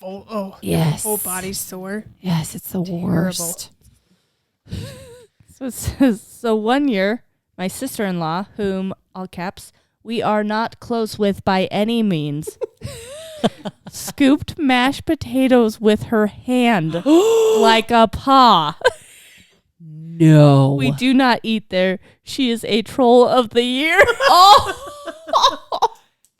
Oh, Yes. whole body's sore. Yes, it's the Terrible. worst. So it says, so one year, my sister-in-law, whom, all caps, we are not close with by any means, scooped mashed potatoes with her hand like a paw. No. We do not eat there. She is a troll of the year. Oh.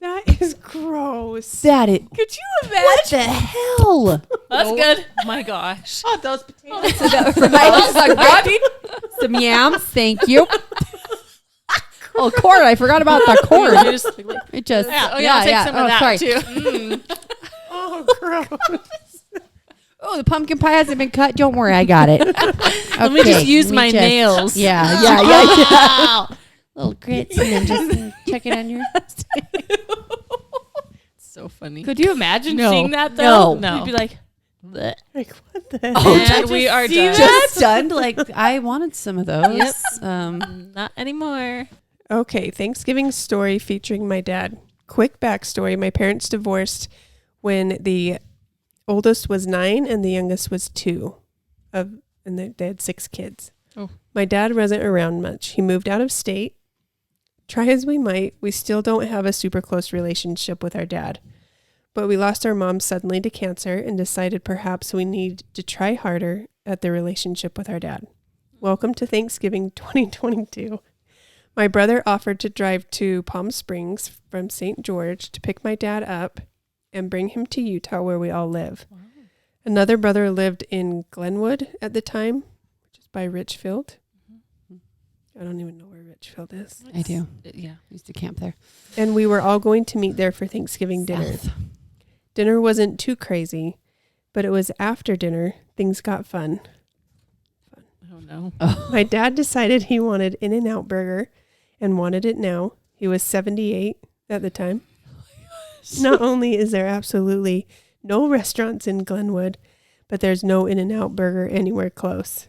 That is gross. That it. Could you What imagine? the hell? That's good. Oh my gosh. Oh, those potatoes. Right? Some yams, thank you. Oh, corn! I forgot about the corn. It just, Oh yeah, take some of that sorry. too. Oh, gross. Oh, the pumpkin pie hasn't been cut. Don't worry, I got it. Let me just use my nails. Yeah. Little grits and then just check it on your. So funny. Could you imagine No. seeing that though? No. You'd be like, "Bleh." Like, what the Oh, heck? And we are see done. Just stunned. Like I wanted some of those. Yep. Not anymore. Okay, Thanksgiving story featuring my dad. Quick backstory. My parents divorced when the oldest was 9 and the youngest was 2. And they had 6 kids. Oh. My dad wasn't around much. He moved out of state. Try as we might, we still don't have a super close relationship with our dad. But we lost our mom suddenly to cancer and decided perhaps we need to try harder at the relationship with our dad. Welcome to Thanksgiving 2022. My brother offered to drive to Palm Springs from St. George to pick my dad up and bring him to Utah where we all live. Wow. Another brother lived in Glenwood at the time, which is by Richfield. I don't even know where Richfield is. I do. Yeah. Used to camp there. And we were all going to meet there for Thanksgiving dinner. South. Dinner wasn't too crazy, but it was after dinner things got fun. Oh no. My dad decided he wanted In-N-Out Burger and wanted it now. He was 78 at the time. Not only is there absolutely no restaurants in Glenwood, but there's no In-N-Out Burger anywhere close.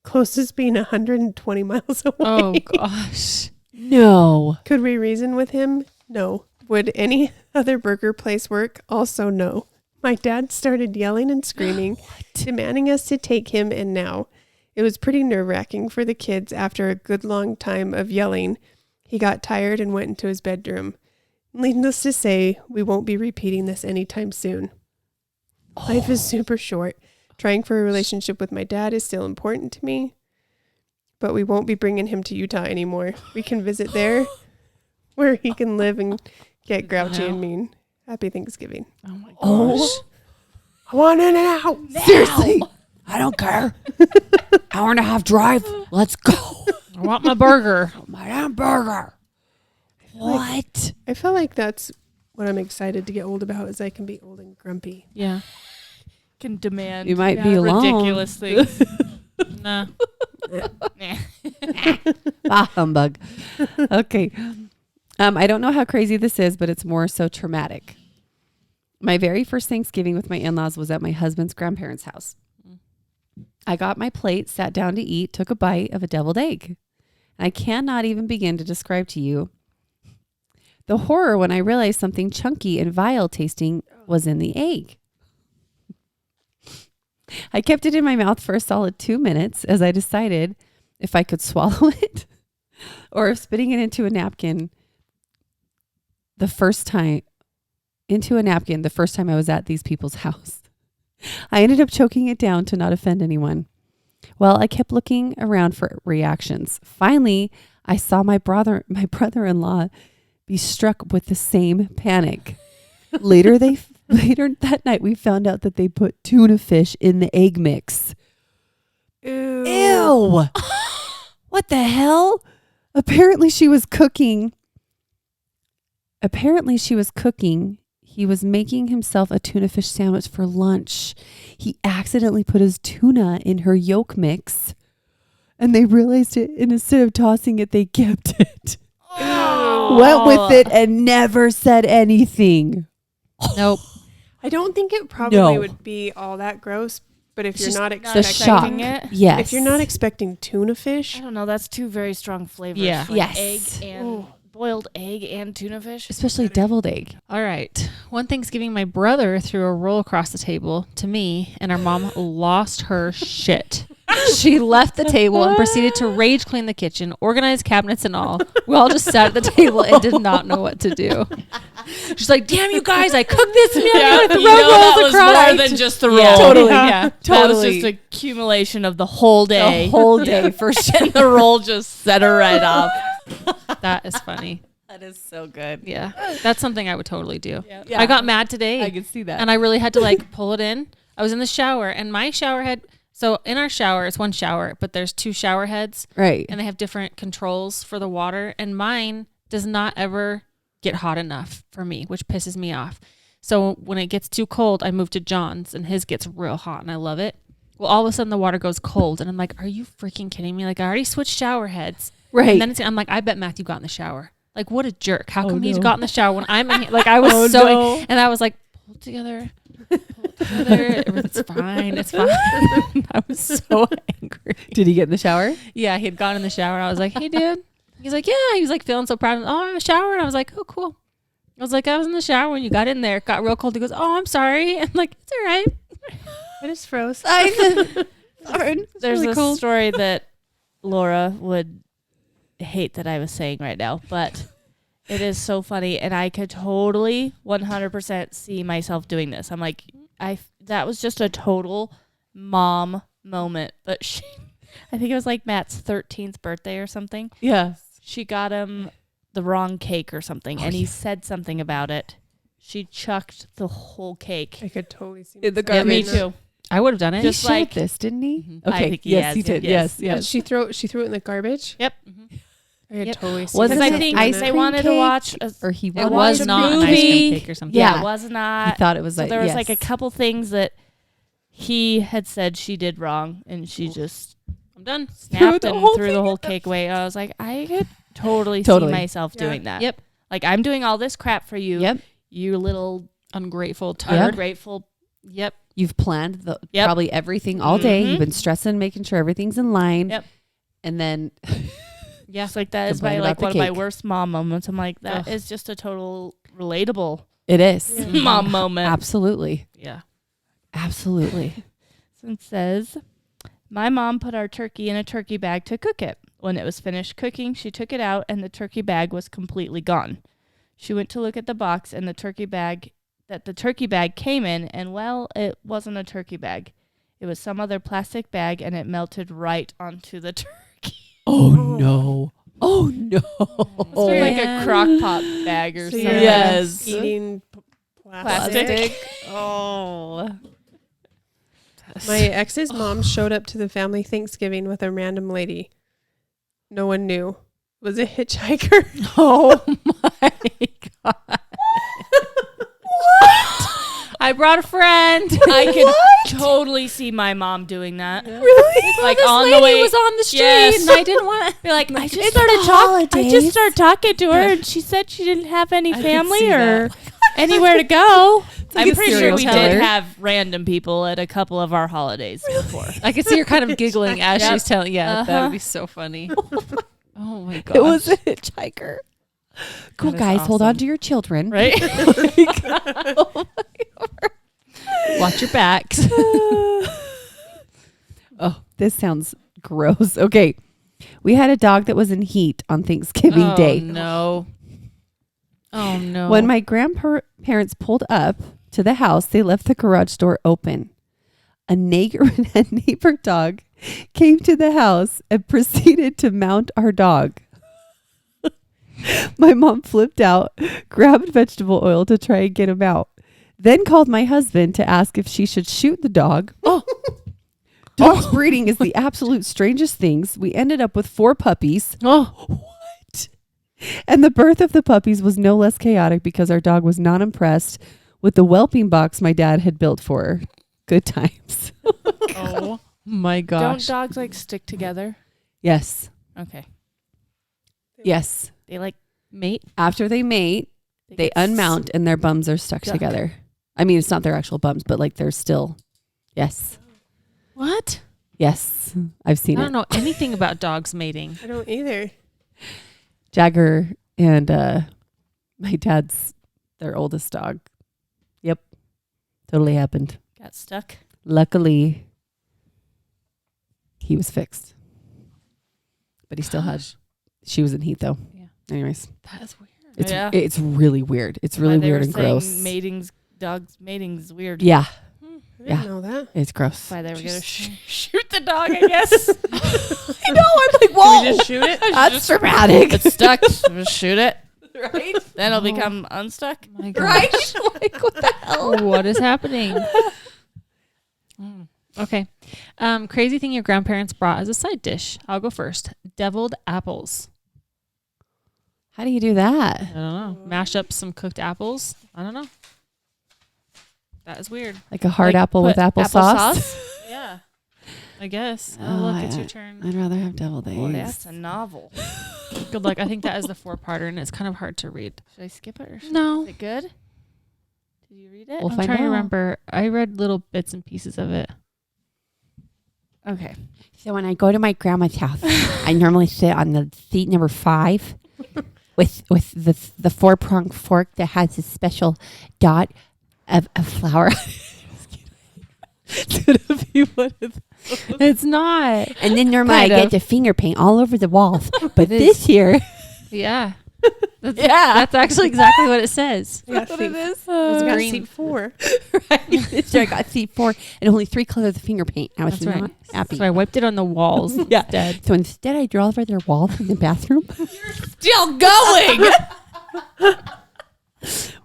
Closest being 120 miles away. Oh gosh. No. Could we reason with him? No. Would any other burger place work? Also no. My dad started yelling and screaming, demanding us to take him in now. It was pretty nerve-wracking for the kids. After a good long time of yelling, he got tired and went into his bedroom. Needless to say, we won't be repeating this anytime soon. Life is super short. Trying for a relationship with my dad is still important to me, but we won't be bringing him to Utah anymore. We can visit there where he can live and get grouchy and mean. Happy Thanksgiving. Oh my gosh. Oh. I want in and out. Seriously. I don't care. Hour and a half drive. Let's go. I want my burger. My hamburger. What? I feel like that's what I'm excited to get old about is I can be old and grumpy. Yeah. Can demand You might be alone. ridiculous things. Nah. Ah, humbug. Okay. I don't know how crazy this is, but it's more so traumatic. My very first Thanksgiving with my in-laws was at my husband's grandparents' house. I got my plate, sat down to eat, took a bite of a deviled egg. I cannot even begin to describe to you the horror when I realized something chunky and vile tasting was in the egg. I kept it in my mouth for a solid 2 minutes as I decided if I could swallow it or if spitting it into a napkin the first time I was at these people's house. I ended up choking it down to not offend anyone. Well, I kept looking around for reactions. Finally, I saw my brother-in-law be struck with the same panic. Later that night, we found out that they put tuna fish in the egg mix. Ew. What the hell? Apparently she was cooking. He was making himself a tuna fish sandwich for lunch. He accidentally put his tuna in her yolk mix and they realized it. And instead of tossing it, they kept it. Went with it and never said anything. Nope. I don't think it probably would be all that gross, but if you're not The expecting shock. it. Yes. if you're not expecting tuna I fish, don't know. That's two very strong flavors. Yeah. Like Yes. Egg and boiled egg and tuna fish. Especially deviled egg. All right. One Thanksgiving, my brother threw a roll across the table to me, and our mom lost her shit. She left the table and proceeded to rage clean the kitchen, organize cabinets and all. We all just sat at the table and did not know what to do. She's like, "Damn you guys! I cooked this meal. Yeah, The you roll know that rolls was across." more than just the roll. Yeah. Totally. Yeah. That was Totally. just accumulation of the whole day. The whole day for sure. And the roll just set her right off. That is funny. That is so good. Yeah, that's something I would totally do. Yeah. Yeah. I got mad today. I can see that. And I really had to like pull it in. I was in the shower and my shower head. So in our shower, it's one shower, but there's 2 shower heads right. and they have different controls for the water. And mine does not ever get hot enough for me, which pisses me off. So when it gets too cold, I move to John's and his gets real hot and I love it. Well, all of a sudden the water goes cold and I'm like, are you freaking kidding me? Like I already switched shower heads. Right. And then I'm like, I bet Matthew got in the shower. Like what a jerk. How come he's no. got in the shower when I'm in here? Like I was and I was like, pull it together. It's fine. It's fine. I was so angry. Did he get in the shower? Yeah, he had gone in the shower. I was like, hey, dude. He's like, yeah. He was like feeling so proud. Oh, I'm in the shower. And I was like, oh, cool. I was like, I was in the shower when you got in there. It got real cold. He goes, oh, I'm sorry. I'm like, it's all right. I just froze. There's really a cool. story that Laura would hate that I was saying right now, but it is so funny, and I could totally 100% see myself doing this. I'm like, that was just a total mom moment, but I think it was like Matt's 13th birthday or something. Yeah. She got him the wrong cake or something, and he said something about it. She chucked the whole cake. I could totally see In the Yeah, me garbage. too. I would have done it. Just He shared like- this, didn't he? Mhm. Okay. I think he yes, has, he did. yes. Yes. Did she threw it in the garbage? Yep. I could totally see Wasn't Because I it think ice they cream wanted to cake? watch a Or he It wanted was to not an movie. ice cream cake or something. Yeah. It was He not. thought it was So like there was yes. like a couple things that he had said she did wrong, and she just I'm done. snapped the and whole threw the thing whole cake away. I was like, I could totally Totally. see myself Yeah. doing that. Yep. Like, I'm doing all this crap for you. Yep. You little Ungrateful turd. ungrateful. Yep. You've planned Yep. probably everything all day. Mhm. You've been stressing, making sure everything's in line. Yep. And then Yeah. It's like that is Complain my about like the one of my cake. worst mom moments. I'm like, that is Ugh. just a total relatable it is. Yeah. mom moment. Absolutely. Yeah. Absolutely. It says, my mom put our turkey in a turkey bag to cook it. When it was finished cooking, she took it out and the turkey bag was completely gone. She went to look at the box and the turkey bag came in, and well, it wasn't a turkey bag. It was some other plastic bag, and it melted right onto the turkey. Oh no. Oh no. It's like a crock pot bag or So something. you're Yes. eating plastic. Plastic. Oh. My ex's mom showed up to the family Thanksgiving with a random lady. No one knew. Was a hitchhiker. Oh my God. I brought a friend. I could totally see my mom doing that. Really? Like This on lady the way was on the street Yes. and I didn't want to. Be like, I just it's started the talking. I just holidays. started talking to her, and she said she didn't have any I could family see or that. anywhere to go. like I'm a pretty sure serial we killer. did have random people at a couple of our holidays before. I could see her kind of giggling as Yep. she's telling. Yeah, that Uh-huh. would be so funny. Oh my God. It was a hitchhiker. Cool is guys, hold on awesome. to your children. Right? Watch your backs. Oh, this sounds gross. Okay. We had a dog that was in heat on Thanksgiving Day. No. Oh no. When my grandparents pulled up to the house, they left the garage door open. A neighbor dog came to the house and proceeded to mount our dog. My mom flipped out, grabbed vegetable oil to try and get him out, then called my husband to ask if she should shoot the dog. Oh. Dogs breeding is the absolute strangest things. We ended up with 4 puppies. Oh. What? And the birth of the puppies was no less chaotic because our dog was not impressed with the whelping box my dad had built for her. Good times. Oh my Don't gosh. dogs like stick together? Yes. Okay. Yes. They like Mate. After they mate, they get unmount and their bums are stuck stuck. together. I mean, it's not their actual bums, but like they're still. Yes. What? Yes. I've I seen don't it. know anything about dogs mating. I don't either. Jagger and my dad's their oldest dog. Yep. Totally happened. got stuck. Luckily, he was fixed. But he still had. She was in heat though. Yeah. Anyways, That is weird. it's Yeah. it's really weird. It's really Why they weird were and saying gross. Dogs mating is weird. Yeah, I Yeah. didn't know that. it's gross. Why they were gonna Interesting. shoot the dog? I guess. I know. I'm like, Can we just shoot it? that's dramatic. It's stuck. Just shoot it. Right? Then it'll become unstuck. My gosh. Right? Like, what the hell? What is happening? Okay. Crazy thing your grandparents brought as a side dish. I'll go first. Deviled apples. How do you do that? I don't know. Mash up some cooked apples. I don't know. That is weird. Like a hard Like, apple with put applesauce? Yeah. I guess. Oh, Oh, look, it's your turn. I'd rather have deviled eggs. Boy, that's a novel. Good luck. I think that is the 4-parter, and it's kind of hard to read. Should I skip it? Or is No. it good? Did you read it? We'll I'm find trying to out. remember. I read little bits and pieces of it. Okay. So when I go to my grandma's house, I normally sit on the seat number 5 with the 4-pronged fork that has a special dot of flour. It's not. And then normally I Kind of. get the finger paint all over the walls. But this year, Yeah. That's, Yeah. That's actually exactly what it says. That's what it is. It's Got green. seat 4. right? This year I got seat 4 and only 3 colors of finger paint. I was That's right. not happy. So I wiped it on the walls Yeah. instead. So instead I draw over their walls in the bathroom. Still going.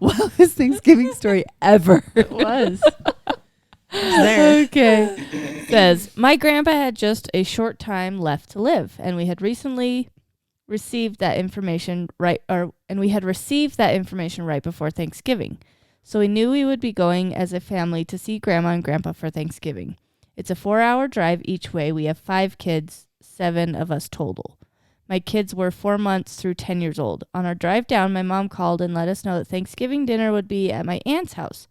Wildest Thanksgiving story ever. It was. There. Okay. Says, my grandpa had just a short time left to live, and we had recently received that information right before Thanksgiving. So we knew we would be going as a family to see grandma and grandpa for Thanksgiving. It's a 4-hour drive each way. We have 5 kids, 7 of us total. My kids were 4 months through 10 years old. On our drive down, my mom called and let us know that Thanksgiving dinner would be at my aunt's house.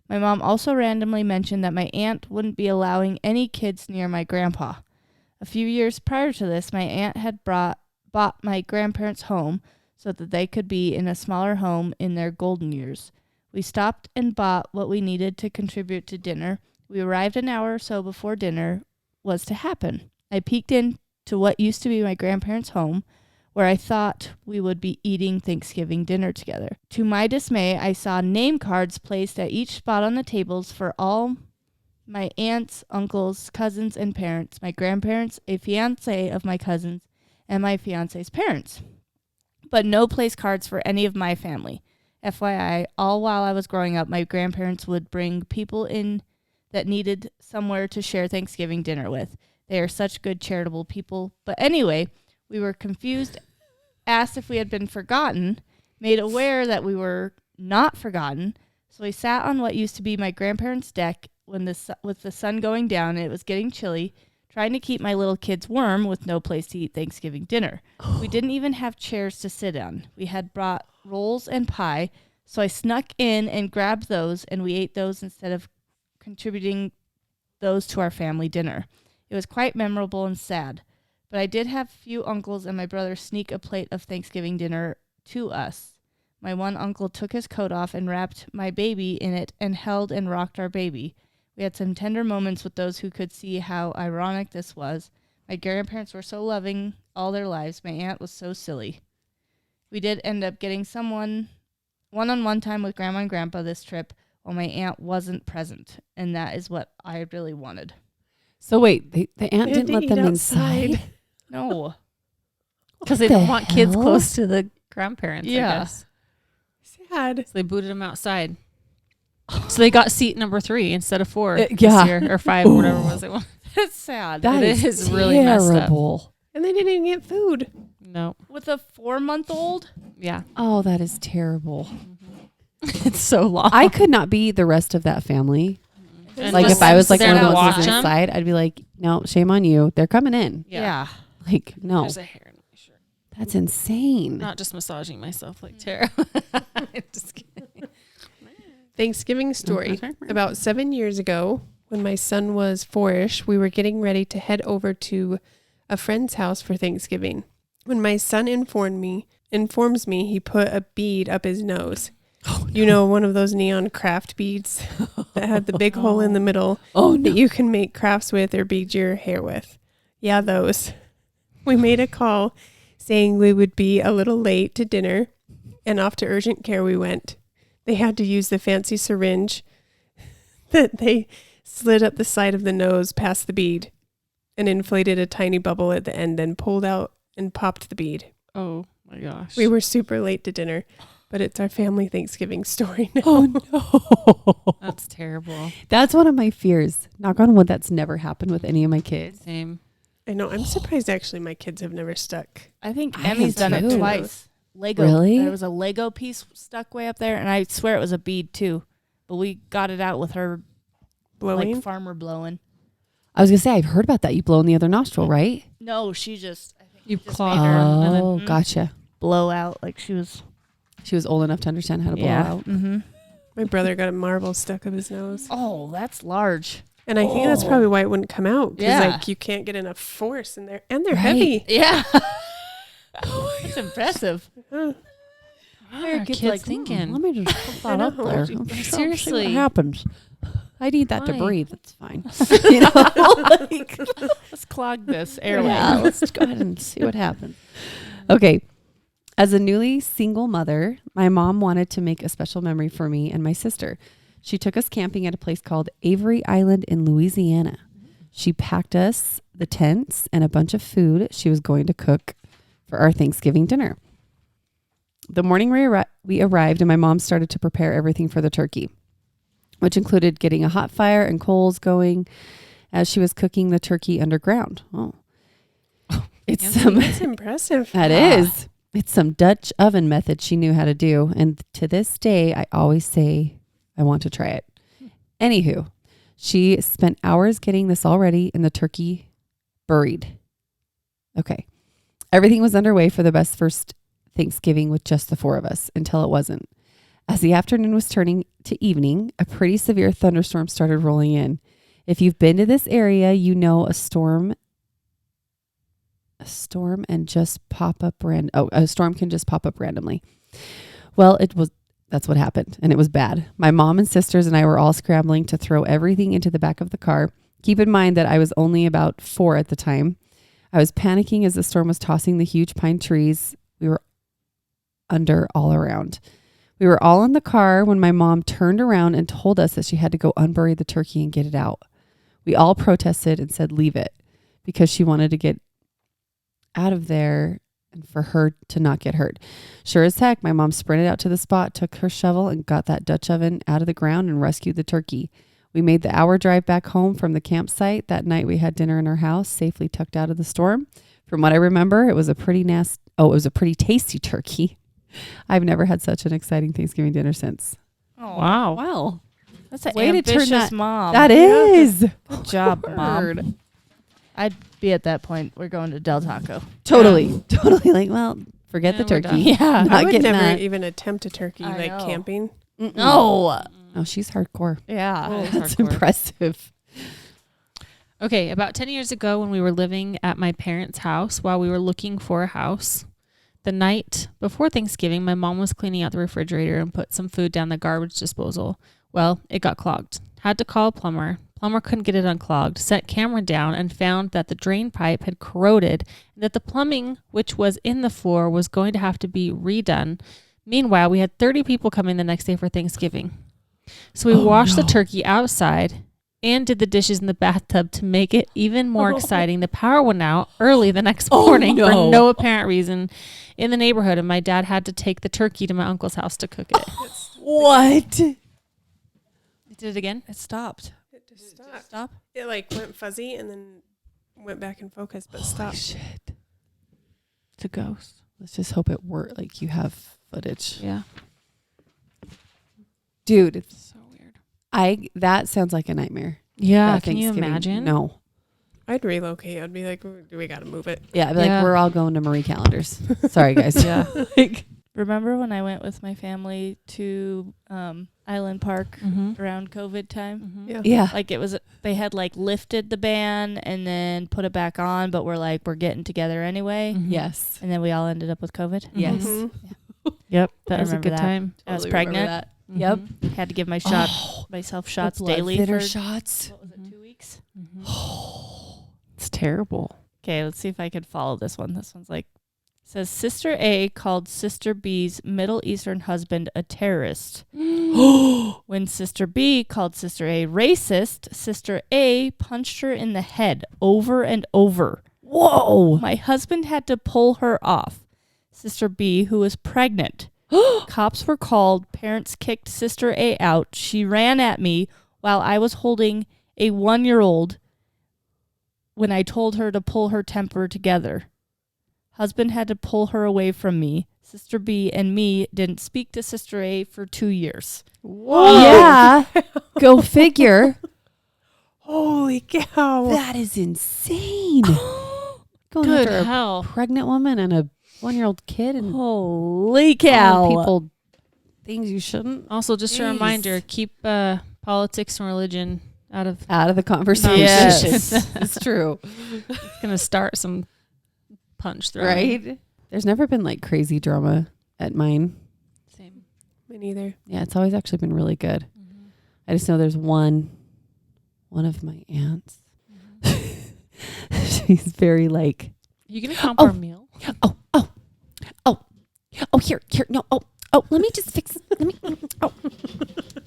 My mom also randomly mentioned that my aunt wouldn't be allowing any kids near my grandpa. A few years prior to this, my aunt had bought my grandparents' home so that they could be in a smaller home in their golden years. We stopped and bought what we needed to contribute to dinner. We arrived an hour or so before dinner was to happen. I peeked into what used to be my grandparents' home, where I thought we would be eating Thanksgiving dinner together. To my dismay, I saw name cards placed at each spot on the tables for all my aunts, uncles, cousins, and parents, my grandparents, a fiance of my cousins, and my fiance's parents. But no place cards for any of my family. FYI, all while I was growing up, my grandparents would bring people in that needed somewhere to share Thanksgiving dinner with. They are such good charitable people. But anyway, we were confused, asked if we had been forgotten, made aware that we were not forgotten. So we sat on what used to be my grandparents' deck with the sun going down and it was getting chilly, trying to keep my little kids warm with no place to eat Thanksgiving dinner. We didn't even have chairs to sit on. We had brought rolls and pie, so I snuck in and grabbed those, and we ate those instead of contributing those to our family dinner. It was quite memorable and sad. But I did have a few uncles and my brother sneak a plate of Thanksgiving dinner to us. My one uncle took his coat off and wrapped my baby in it and held and rocked our baby. We had some tender moments with those who could see how ironic this was. My grandparents were so loving all their lives. My aunt was so silly. We did end up getting one-on-one time with Grandma and Grandpa this trip while my aunt wasn't present, and that is what I really wanted. So wait, the aunt They had didn't to let eat them outside. inside? No. Because they What don't the want kids hell? close to the grandparents, Yeah. I guess. Sad. So they booted them outside. So they got seat number 3 instead of 4 yeah. this year, or 5 or whatever it was. They want. That's sad. That It is is really messed up. terrible. And they didn't even get food. No. With a 4-month-old? Yeah. Oh, that is terrible. It's so long. I could not be the rest of that family. And Like just if I was sit like there one of and the ones watch 'em. inside, I'd be like, no, shame on you. They're coming in. Yeah. Like, no, There's a hair in my shirt. that's insane. Not just massaging myself like Tara. Just kidding. Thanksgiving story. About 7 years ago, when my son was 4-ish, we were getting ready to head over to a friend's house for Thanksgiving. When my son informs me he put a bead up his nose. You know, one of those neon craft beads that had the big hole in the middle Oh no. that you can make crafts with or bead your hair with. Yeah, those. We made a call saying we would be a little late to dinner, and off to urgent care we went. They had to use the fancy syringe that they slid up the side of the nose past the bead and inflated a tiny bubble at the end, then pulled out and popped the bead. Oh. my gosh. We were super late to dinner, but it's our family Thanksgiving story now. Oh no. That's terrible. That's one of my fears. Knock on wood, that's never happened with any of my kids. Same. I know. I'm surprised actually my kids have never stuck. I think I Emmy's am done it too. twice. Lego. Really? There was a Lego piece stuck way up there, and I swear it was a bead too. But we got it out with her Blowing. like farmer blowing. I was gonna say I've heard about that. You blow in the other nostril, right? No, she just I think You just clawed made her and then- Oh, Mhm. gotcha. blow out like she was. She was old enough to understand how to blow out. Mm-hmm. My brother got a marble stuck up his nose. Oh, that's large. And I think that's Oh. probably why it wouldn't come out. Because Yeah. like you can't get enough force in there. And they're Right. heavy. Yeah. That's impressive. Huh. What are kid's kids like, thinking? Let me just put I that up know. there. Seriously. See what happens. I need that to Why? breathe. It's fine. You know, like, Let's clog this airway. yeah, let's go ahead and see what happens. Okay. As a newly single mother, my mom wanted to make a special memory for me and my sister. She took us camping at a place called Avery Island in Louisiana. She packed us the tents and a bunch of food she was going to cook for our Thanksgiving dinner. The morning we arrived and my mom started to prepare everything for the turkey, which included getting a hot fire and coals going as she was cooking the turkey underground. Oh, it's some That's impressive. that is. It's some Dutch oven method she knew how to do. And to this day, I always say I want to try it. Anywho, she spent hours getting this all ready and the turkey buried. Okay. Everything was underway for the best first Thanksgiving with just the four of us until it wasn't. As the afternoon was turning to evening, a pretty severe thunderstorm started rolling in. If you've been to this area, you know a storm and just pop up a storm can just pop up randomly. Well, that's what happened, and it was bad. My mom and sisters and I were all scrambling to throw everything into the back of the car. Keep in mind that I was only about 4 at the time. I was panicking as the storm was tossing the huge pine trees we were under all around. We were all in the car when my mom turned around and told us that she had to go unbury the turkey and get it out. We all protested and said leave it because she wanted to get out of there and for her to not get hurt. Sure as heck, my mom sprinted out to the spot, took her shovel and got that Dutch oven out of the ground and rescued the turkey. We made the hour drive back home from the campsite. That night we had dinner in our house, safely tucked out of the storm. From what I remember, it was a pretty tasty turkey. I've never had such an exciting Thanksgiving dinner since. Oh, Wow. Wow. that's an Way to turn ambitious that- mom. That is. Good job, Mom. Word. I'd be at that point. We're going to Del Taco. Totally. Like, well, forget Yeah, the we're turkey. done. Yeah. Not I would getting never that. even attempt a turkey I like know. camping. Mm-mm. No. Oh, she's hardcore. Yeah. Oh. That's Hardcore. impressive. Okay, about 10 years ago when we were living at my parents' house while we were looking for a house, the night before Thanksgiving, my mom was cleaning out the refrigerator and put some food down the garbage disposal. Well, it got clogged. Had to call a plumber. Plumber couldn't get it unclogged. Sent camera down and found that the drain pipe had corroded and that the plumbing, which was in the floor, was going to have to be redone. Meanwhile, we had 30 people coming the next day for Thanksgiving. So we washed the turkey outside and did the dishes in the bathtub to make it even more exciting. The power went out early the next morning no. for no apparent reason in the neighborhood, and my dad had to take the turkey to my uncle's house to cook it. What? Did it again? It stopped. It just stopped. Stop. It like went fuzzy and then went back in focus, but stopped. Shit. It's a ghost. Let's just hope it worked. Like you have footage. Yeah. Dude, So weird. that sounds like a nightmare. Yeah. That Can you Thanksgiving. imagine? No. I'd relocate. I'd be like, do we got to move it? Yeah, I'd be Yeah. like, we're all going to Marie Callender's. Sorry, guys. Yeah. Like, Remember when I went with my family to Island Park Mm-hmm. around COVID time? Mm-hmm. Yeah. yeah. Like it was, they had like lifted the ban and then put it back on, but we're like, we're getting together anyway. Mm-hmm. Yes. And then we all ended up with COVID. Yes. Mhm. Yep. That I was a remember good that. time. I was Totally remember pregnant. Mm-hmm. Yep. Had to give myself shots blood daily thinner for shots. what was it, 2 weeks? Mm-hmm. It's terrible. Okay, let's see if I could follow this one. This one's like, says Sister A called Sister B's Middle Eastern husband a terrorist. When Sister B called Sister A racist, Sister A punched her in the head over and over. Whoa. My husband had to pull her off. Sister B, who was pregnant. Cops were called. Parents kicked Sister A out. She ran at me while I was holding a 1-year-old when I told her to pull her temper together. Husband had to pull her away from me. Sister B and me didn't speak to Sister A for 2 years. Whoa. Yeah. Go figure. Holy cow. That is insane. Going Good after a hell. pregnant woman and a 1-year-old kid and Holy calling cow. people things you shouldn't. Also, just a Jeez. reminder, keep politics and religion out of. Out of the conversation. Yes. It's true. It's gonna start some punch throwing. Right? There's never been like crazy drama at mine. Same. Me neither. Yeah, it's always actually been really good. Mm-hmm. I just know there's one of my aunts. She's very like, You gonna come for a meal? oh, here, no, let me just fix,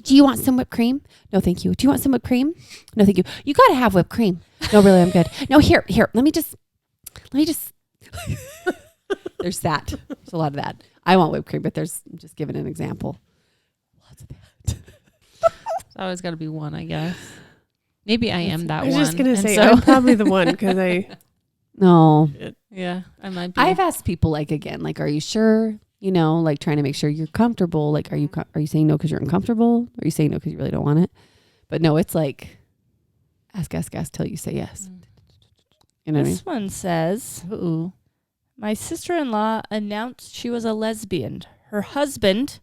do you want some whipped cream? No, thank you. Do you want some whipped cream? No, thank you. You got to have whipped cream. No, really, I'm good. No, here, let me just, there's that. There's a lot of that. I want whipped cream, but I'm just giving an example. Lots of that. It's always got to be one, I guess. Maybe I am that I was one. just going to and say, so- I'm probably the one because I. No, yeah, I might be. I've asked people like, again, like, are you sure? You know, like trying to make sure you're comfortable. Like, are you saying no because you're uncomfortable? Or are you saying no because you really don't want it? But no, it's like ask till you say yes. You know what I mean? This one says, Ooh. my sister-in-law announced she was a lesbian. Her husband,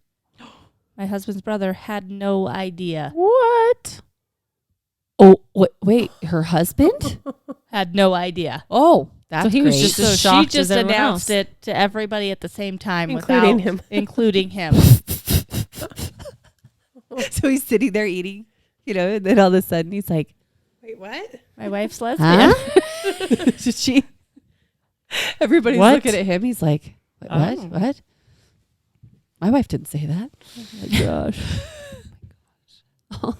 my husband's brother, had no idea. What? Oh, wait, her husband? Had no idea. Oh, that's So he was great. just So as she shocked just as everyone announced else. it to everybody at the same time, Including without him. including him. So he's sitting there eating, you know, and then all of a sudden he's like, Wait, what? My wife's lesbian. huh? Did she? Everybody's What? looking at him. He's like, what? Oh. What? My wife didn't say that. Oh my gosh. Oh,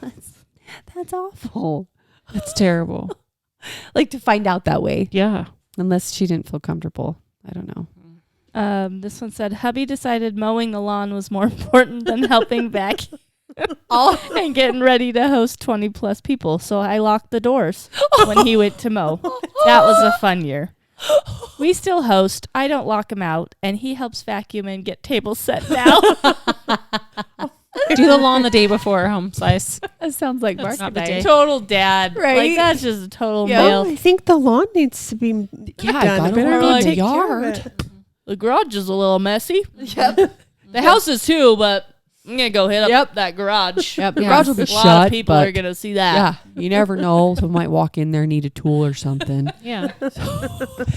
that's awful. It's terrible. Like to find out that way, Yeah. unless she didn't feel comfortable. I don't know. This one said, hubby decided mowing the lawn was more important than helping back and getting ready to host 20 plus people. So I locked the doors when he went to mow. That was a fun year. We still host. I don't lock him out, and he helps vacuum and get tables set now. Do the lawn the day before home slice. That sounds like Mark not and the I. day. Total dad. Right? Like, that's just a total Yeah. male. I think the lawn needs to be Yeah, done. gotta I better work go on the take care of yard. it. The garage is a little messy. Yep. The house is too, but I'm going to go hit up Yep. that garage. Yep. The Yeah. garage will be A shut. lot of people but are going to see that. yeah, you never know. Someone might walk in there, need a tool or something. Yeah.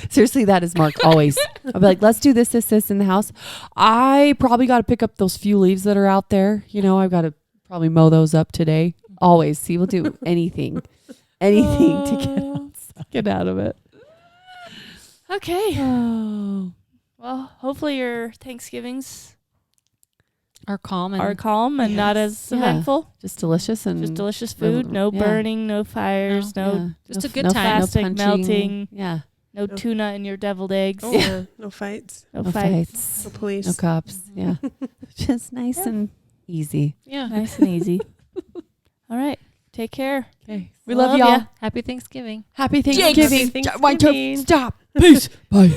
Seriously, that is Mark always. I'll be like, let's do this in the house. I probably got to pick up those few leaves that are out there. You know, I've got to probably mow those up today. Always. He will do anything to get outside. Get out of it. Okay. Oh. Well, hopefully your Thanksgivings Are calm and are calm and not as Yeah. eventful. Just delicious and Just delicious food. No Yeah. burning, no fires, no yeah. Just a f- good no time. f- plastic punching. melting. Yeah. no No. tuna in your deviled eggs. Oh, Yeah. yeah. No fights. No No fights. fights. No police. No cops. Yeah. Just nice Yeah. and easy. yeah. Nice and easy. All right. Take care. Okay. We love y'all. ya. Happy Thanksgiving. Happy Jinx. Thanksgiving. Happy Why don't- Thanksgiving. Stop. Peace. Bye.